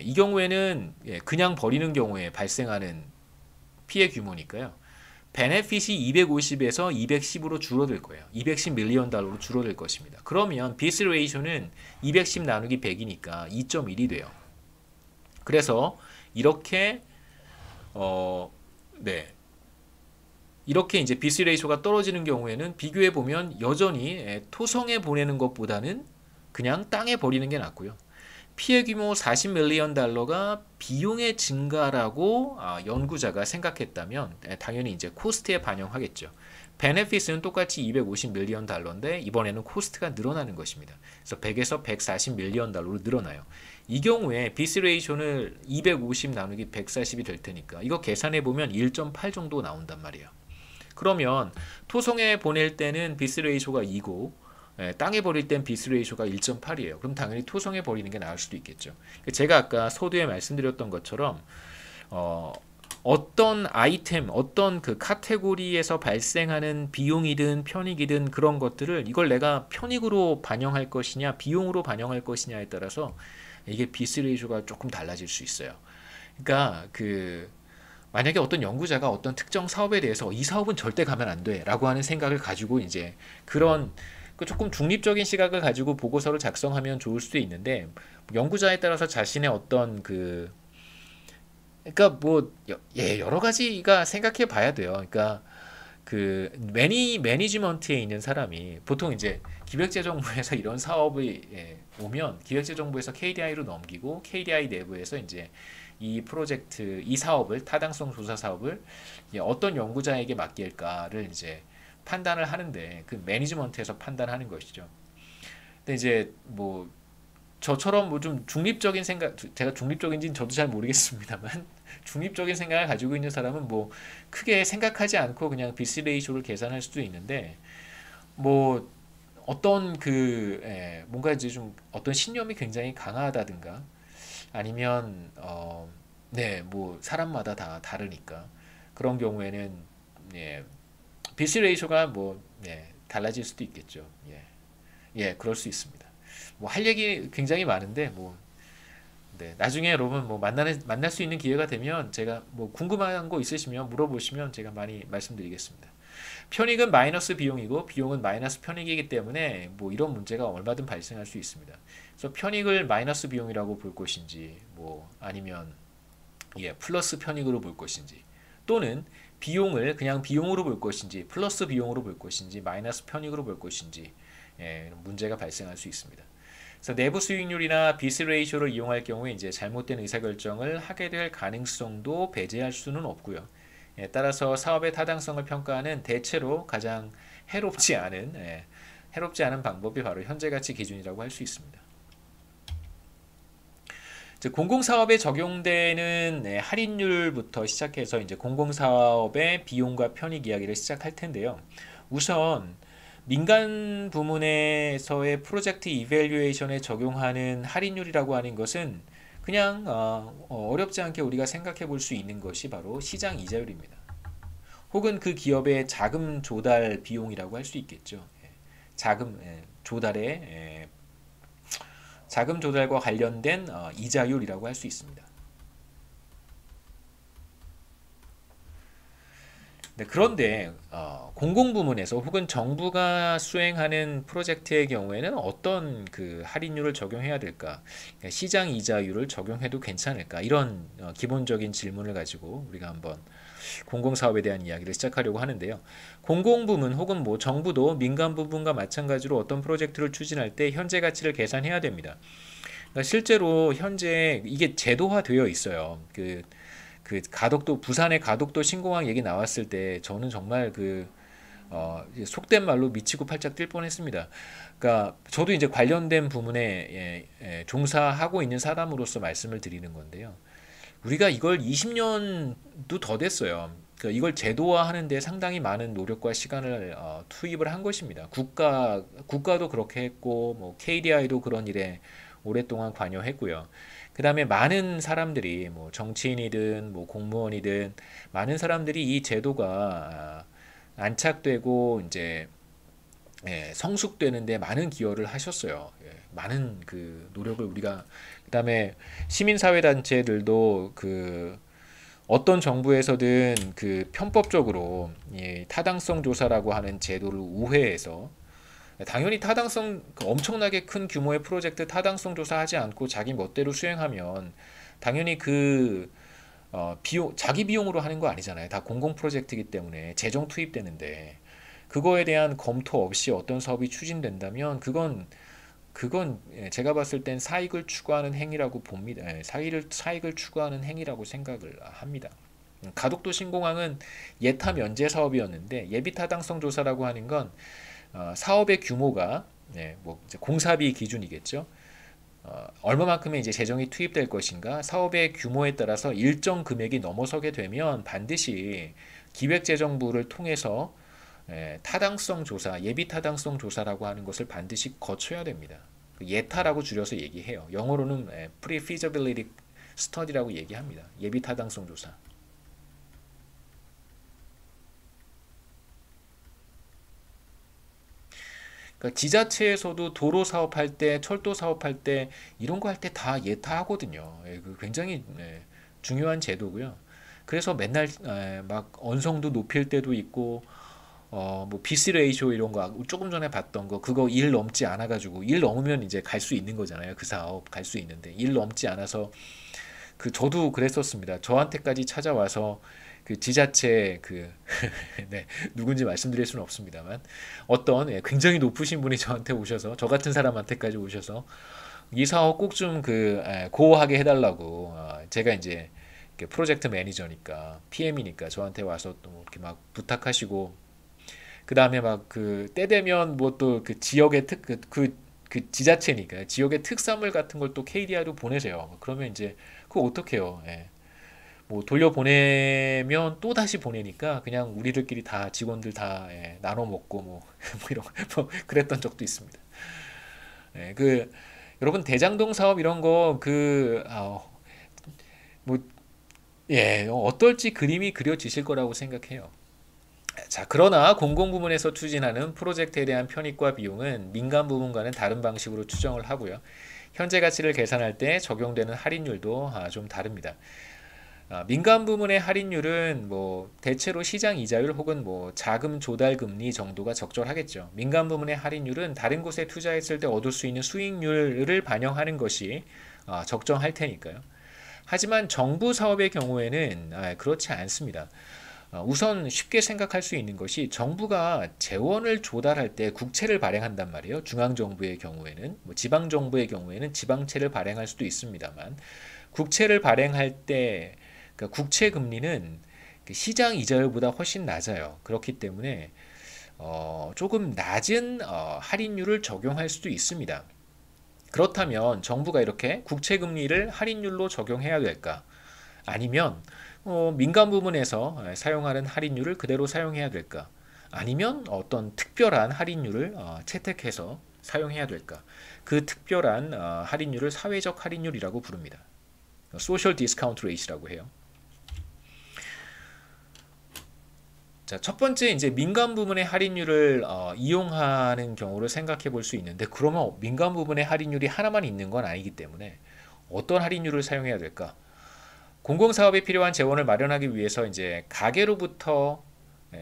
A: 이 경우에는 그냥 버리는 경우에 발생하는 피해 규모니까요. 베네핏이 250에서 210으로 줄어들 거예요. 210 밀리언 달러로 줄어들 것입니다. 그러면 BC 레이쇼는 210 나누기 100이니까 2.1이 돼요. 그래서 이렇게 이렇게 이제 BC 레이쇼가 떨어지는 경우에는 비교해 보면 여전히 토성에 보내는 것보다는 그냥 땅에 버리는 게 낫고요. 피해 규모 40 밀리언 달러가 비용의 증가라고 연구자가 생각했다면 당연히 이제 코스트에 반영하겠죠. 베네핏은 똑같이 250 밀리언 달러인데 이번에는 코스트가 늘어나는 것입니다. 그래서 100에서 140 밀리언 달러로 늘어나요. 이 경우에 BC 레이쇼는 250 나누기 140이 될 테니까 이거 계산해 보면 1.8 정도 나온단 말이에요. 그러면 토성에 보낼 때는 BC 레이쇼가 2고 땅에 버릴 땐 BC 레이쇼가 1.8이에요. 그럼 당연히 토성에 버리는 게 나을 수도 있겠죠. 제가 아까 서두에 말씀드렸던 것처럼 어떤 아이템, 어떤 그 카테고리에서 발생하는 비용이든 편익이든 그런 것들을 이걸 내가 편익으로 반영할 것이냐 비용으로 반영할 것이냐에 따라서 이게 BC 레이쇼가 조금 달라질 수 있어요. 그러니까 만약에 어떤 연구자가 어떤 특정 사업에 대해서 이 사업은 절대 가면 안 돼 라고 하는 생각을 가지고 이제 그런 조금 중립적인 시각을 가지고 보고서를 작성하면 좋을 수도 있는데 연구자에 따라서 자신의 어떤 그러니까 뭐 여러 가지가 생각해 봐야 돼요. 그러니까 매니지먼트에 있는 사람이 보통 이제 기획재정부에서 이런 사업이 오면 기획재정부에서 KDI로 넘기고 KDI 내부에서 이제 이 프로젝트, 이 사업을 타당성 조사 사업을 어떤 연구자에게 맡길까를 이제 판단을 하는데 그 매니지먼트에서 판단하는 것이죠. 근데 이제 뭐 저처럼 뭐 좀 중립적인 생각, 제가 중립적인지는 저도 잘 모르겠습니다만 중립적인 생각을 가지고 있는 사람은 뭐 크게 생각하지 않고 그냥 BC 레이쇼를 계산할 수도 있는데 뭐 어떤 뭔가 이제 좀 어떤 신념이 굉장히 강하다든가 아니면 네, 뭐 사람마다 다 다르니까 그런 경우에는 예, BC 레이쇼가 뭐 달라질 수도 있겠죠. 그럴 수 있습니다. 뭐 할 얘기 굉장히 많은데 뭐 나중에 여러분 뭐 만날 수 있는 기회가 되면 제가 뭐 궁금한 거 있으시면 물어보시면 제가 많이 말씀드리겠습니다. 편익은 마이너스 비용이고 비용은 마이너스 편익이기 때문에 뭐 이런 문제가 얼마든 발생할 수 있습니다. 그래서 편익을 마이너스 비용이라고 볼 것인지 뭐 아니면 플러스 편익으로 볼 것인지 또는 비용을 그냥 비용으로 볼 것인지 플러스 비용으로 볼 것인지 마이너스 편익으로 볼 것인지 문제가 발생할 수 있습니다. 그래서 내부 수익률이나 비스 레이쇼를 이용할 경우에 이제 잘못된 의사결정을 하게 될 가능성도 배제할 수는 없고요. 따라서 사업의 타당성을 평가하는 대체로 가장 해롭지 않은 방법이 바로 현재가치 기준이라고 할 수 있습니다. 공공사업에 적용되는 할인율부터 시작해서 이제 공공사업의 비용과 편익 이야기를 시작할 텐데요. 우선 민간 부문에서의 프로젝트 이밸류에이션에 적용하는 할인율이라고 하는 것은 그냥 어렵지 않게 우리가 생각해 볼 수 있는 것이 바로 시장 이자율입니다. 혹은 그 기업의 자금 조달 비용이라고 할 수 있겠죠. 자금 조달과 관련된 이자율이라고 할 수 있습니다. 네, 그런데 공공부문에서 혹은 정부가 수행하는 프로젝트의 경우에는 어떤 그 할인율을 적용해야 될까? 시장 이자율을 적용해도 괜찮을까? 이런 기본적인 질문을 가지고 우리가 한번 공공사업에 대한 이야기를 시작하려고 하는데요. 공공부문 혹은 뭐 정부도 민간 부분과 마찬가지로 어떤 프로젝트를 추진할 때 현재 가치를 계산해야 됩니다. 그러니까 실제로 현재 이게 제도화되어 있어요. 부산의 가덕도 신공항 얘기 나왔을 때 저는 정말 속된 말로 미치고 팔짝 뛸 뻔했습니다. 그러니까 저도 이제 관련된 부문에 종사하고 있는 사람으로서 말씀을 드리는 건데요. 우리가 이걸 20년도 더 됐어요. 그러니까 이걸 제도화하는데 상당히 많은 노력과 시간을 투입을 한 것입니다. 국가도 그렇게 했고, 뭐 KDI도 그런 일에 오랫동안 관여했고요. 그 다음에 많은 사람들이 뭐 정치인이든 뭐 공무원이든 많은 사람들이 이 제도가 안착되고 이제 성숙되는데 많은 기여를 하셨어요. 많은 그 노력을 우리가 그다음에 시민사회단체들도 어떤 정부에서든 편법적으로 타당성 조사라고 하는 제도를 우회해서 당연히 엄청나게 큰 규모의 프로젝트 타당성 조사하지 않고 자기 멋대로 수행하면 당연히 자기 비용으로 하는 거 아니잖아요. 다 공공 프로젝트이기 때문에 재정 투입되는데 그거에 대한 검토 없이 어떤 사업이 추진된다면 그건 제가 봤을 땐 사익을 추구하는 행위라고 봅니다. 사익을 추구하는 행위라고 생각을 합니다. 가덕도 신공항은 예타 면제 사업이었는데 예비 타당성 조사라고 하는 건 사업의 규모가 뭐 이제 공사비 기준이겠죠. 얼마만큼의 이제 재정이 투입될 것인가 사업의 규모에 따라서 일정 금액이 넘어서게 되면 반드시 기획재정부를 통해서 타당성 조사, 예비 타당성 조사라고 하는 것을 반드시 거쳐야 됩니다. 예타라고 줄여서 얘기해요. 영어로는 Pre-feasibility Study라고 얘기합니다. 예비 타당성 조사. 그러니까 지자체에서도 도로 사업할 때, 철도 사업할 때 이런 거 할 때 다 예타하거든요. 굉장히 중요한 제도고요. 그래서 맨날 막 언성도 높일 때도 있고 뭐 BC 레이쇼 이런 거 조금 전에 봤던 거 그거 일 넘지 않아 가지고 일 넘으면 이제 갈 수 있는 거잖아요. 그 사업 갈 수 있는데 일 넘지 않아서 저도 그랬었습니다. 저한테까지 찾아와서 지자체 네, 누군지 말씀드릴 수는 없습니다만 어떤 굉장히 높으신 분이 저한테 오셔서 저 같은 사람한테까지 오셔서 이 사업 꼭 좀 고하게 해달라고 제가 이제 프로젝트 매니저니까 PM이니까 저한테 와서 또 이렇게 막 부탁하시고 그 다음에 막 때 되면 뭐 또 지역의 지자체니까 지역의 특산물 같은 걸 또 KDI로 보내세요. 그러면 이제 그거 어떡해요? 뭐 돌려보내면 또 다시 보내니까 그냥 우리들끼리 다 직원들 다 나눠 먹고 뭐, 뭐 이런 뭐 그랬던 적도 있습니다. 그 여러분 대장동 사업 이런 뭐 어떨지 그림이 그려지실 거라고 생각해요. 자, 그러나 공공부문에서 추진하는 프로젝트에 대한 편익과 비용은 민간 부문과는 다른 방식으로 추정을 하고요. 현재 가치를 계산할 때 적용되는 할인율도 좀 다릅니다. 민간 부문의 할인율은 뭐 대체로 시장 이자율 혹은 뭐 자금 조달 금리 정도가 적절하겠죠. 민간 부문의 할인율은 다른 곳에 투자했을 때 얻을 수 있는 수익률을 반영하는 것이 적정할 테니까요. 하지만 정부 사업의 경우에는 그렇지 않습니다. 우선 쉽게 생각할 수 있는 것이 정부가 재원을 조달할 때 국채를 발행한단 말이에요. 중앙정부의 경우에는, 뭐 지방정부의 경우에는 지방채를 발행할 수도 있습니다만, 국채를 발행할 때, 그러니까 국채 금리는 시장 이자율보다 훨씬 낮아요. 그렇기 때문에 조금 낮은 할인율을 적용할 수도 있습니다. 그렇다면 정부가 이렇게 국채 금리를 할인율로 적용해야 될까? 아니면 민간 부문에서 사용하는 할인율을 그대로 사용해야 될까? 아니면 어떤 특별한 할인율을 채택해서 사용해야 될까? 그 특별한 할인율을 사회적 할인율이라고 부릅니다. Social Discount Rate라고 해요. 자, 첫 번째 이제 민간 부문의 할인율을 이용하는 경우를 생각해 볼 수 있는데 그러면 민간 부문의 할인율이 하나만 있는 건 아니기 때문에 어떤 할인율을 사용해야 될까? 공공사업에 필요한 재원을 마련하기 위해서 이제 가계로부터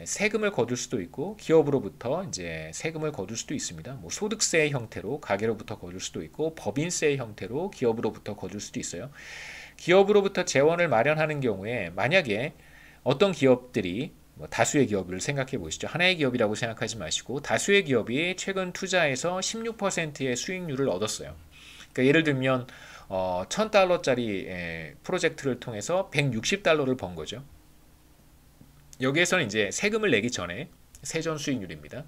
A: 세금을 거둘 수도 있고 기업으로부터 이제 세금을 거둘 수도 있습니다. 뭐 소득세의 형태로 가계로부터 거둘 수도 있고 법인세의 형태로 기업으로부터 거둘 수도 있어요. 기업으로부터 재원을 마련하는 경우에 만약에 어떤 기업들이 뭐 다수의 기업을 생각해 보시죠. 하나의 기업이라고 생각하지 마시고 다수의 기업이 최근 투자에서 16%의 수익률을 얻었어요. 그러니까 예를 들면 $1,000짜리 프로젝트를 통해서 $160를 번 거죠. 여기에서는 이제 세금을 내기 전에 세전 수익률입니다.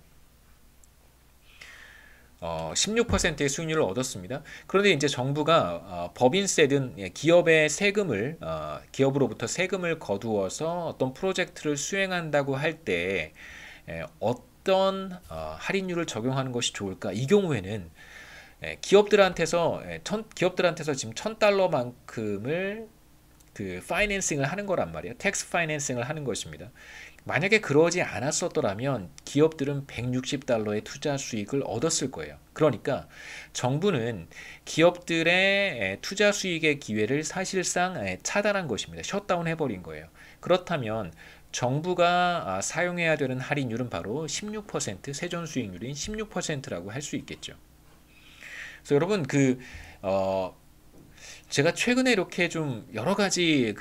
A: 16%의 수익률을 얻었습니다. 그런데 이제 정부가 법인세든 기업의 세금을 기업으로부터 세금을 거두어서 어떤 프로젝트를 수행한다고 할 때 어떤 할인율을 적용하는 것이 좋을까? 이 경우에는 기업들한테서 지금 $1,000만큼을 그 파이낸싱을 하는 거란 말이에요. 텍스 파이낸싱을 하는 것입니다. 만약에 그러지 않았었더라면 기업들은 $160의 투자 수익을 얻었을 거예요. 그러니까 정부는 기업들의 투자 수익의 기회를 사실상 차단한 것입니다. 셧다운 해버린 거예요. 그렇다면 정부가 사용해야 되는 할인율은 바로 16%, 세전 수익률인 16%라고 할 수 있겠죠. 그래서 여러분 제가 최근에 이렇게 좀 여러 가지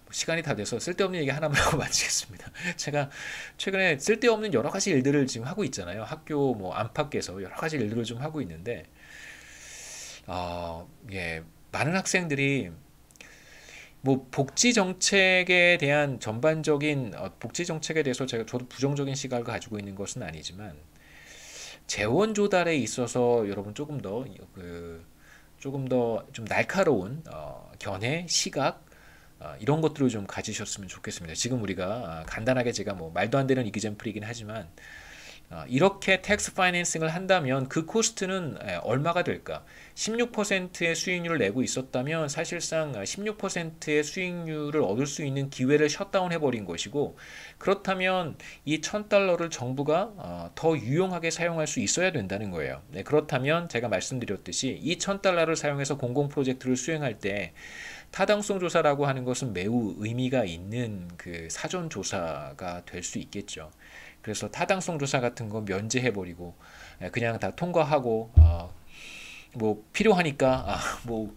A: 시간이 다 돼서 쓸데없는 얘기 하나만 하고 마치겠습니다. 제가 최근에 쓸데없는 여러 가지 일들을 지금 하고 있잖아요. 학교 뭐 안팎에서 여러 가지 일들을 좀 하고 있는데 많은 학생들이 뭐 복지 정책에 대한 전반적인 복지 정책에 대해서 저도 부정적인 시각을 가지고 있는 것은 아니지만 재원 조달에 있어서 여러분 조금 더 좀 날카로운 견해, 시각 이런 것들을 좀 가지셨으면 좋겠습니다. 지금 우리가 간단하게 제가 뭐 말도 안 되는 이기잼플이긴 하지만 이렇게 텍스 파이낸싱을 한다면 그 코스트는 얼마가 될까? 16%의 수익률을 내고 있었다면 사실상 16%의 수익률을 얻을 수 있는 기회를 셧다운 해버린 것이고 그렇다면 이 $1,000를 정부가 더 유용하게 사용할 수 있어야 된다는 거예요. 네, 그렇다면 제가 말씀드렸듯이 이 $1,000를 사용해서 공공 프로젝트를 수행할 때 타당성 조사라고 하는 것은 매우 의미가 있는 그 사전 조사가 될 수 있겠죠. 그래서 타당성 조사 같은 거 면제해버리고 그냥 다 통과하고 뭐 필요하니까 뭐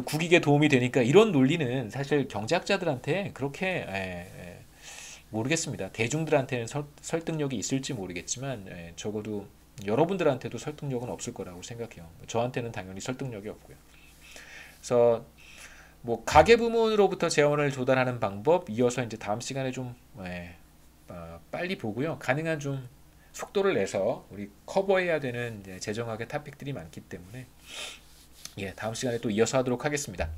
A: 국익에 도움이 되니까 이런 논리는 사실 경제학자들한테 그렇게 모르겠습니다. 대중들한테는 설득력이 있을지 모르겠지만 적어도 여러분들한테도 설득력은 없을 거라고 생각해요. 저한테는 당연히 설득력이 없고요. 그래서 뭐 가계부문으로부터 재원을 조달하는 방법 이어서 이제 다음 시간에 좀 빨리 보고요. 가능한 좀 속도를 내서 우리 커버해야 되는 재정학의 토픽들이 많기 때문에 다음 시간에 또 이어서 하도록 하겠습니다.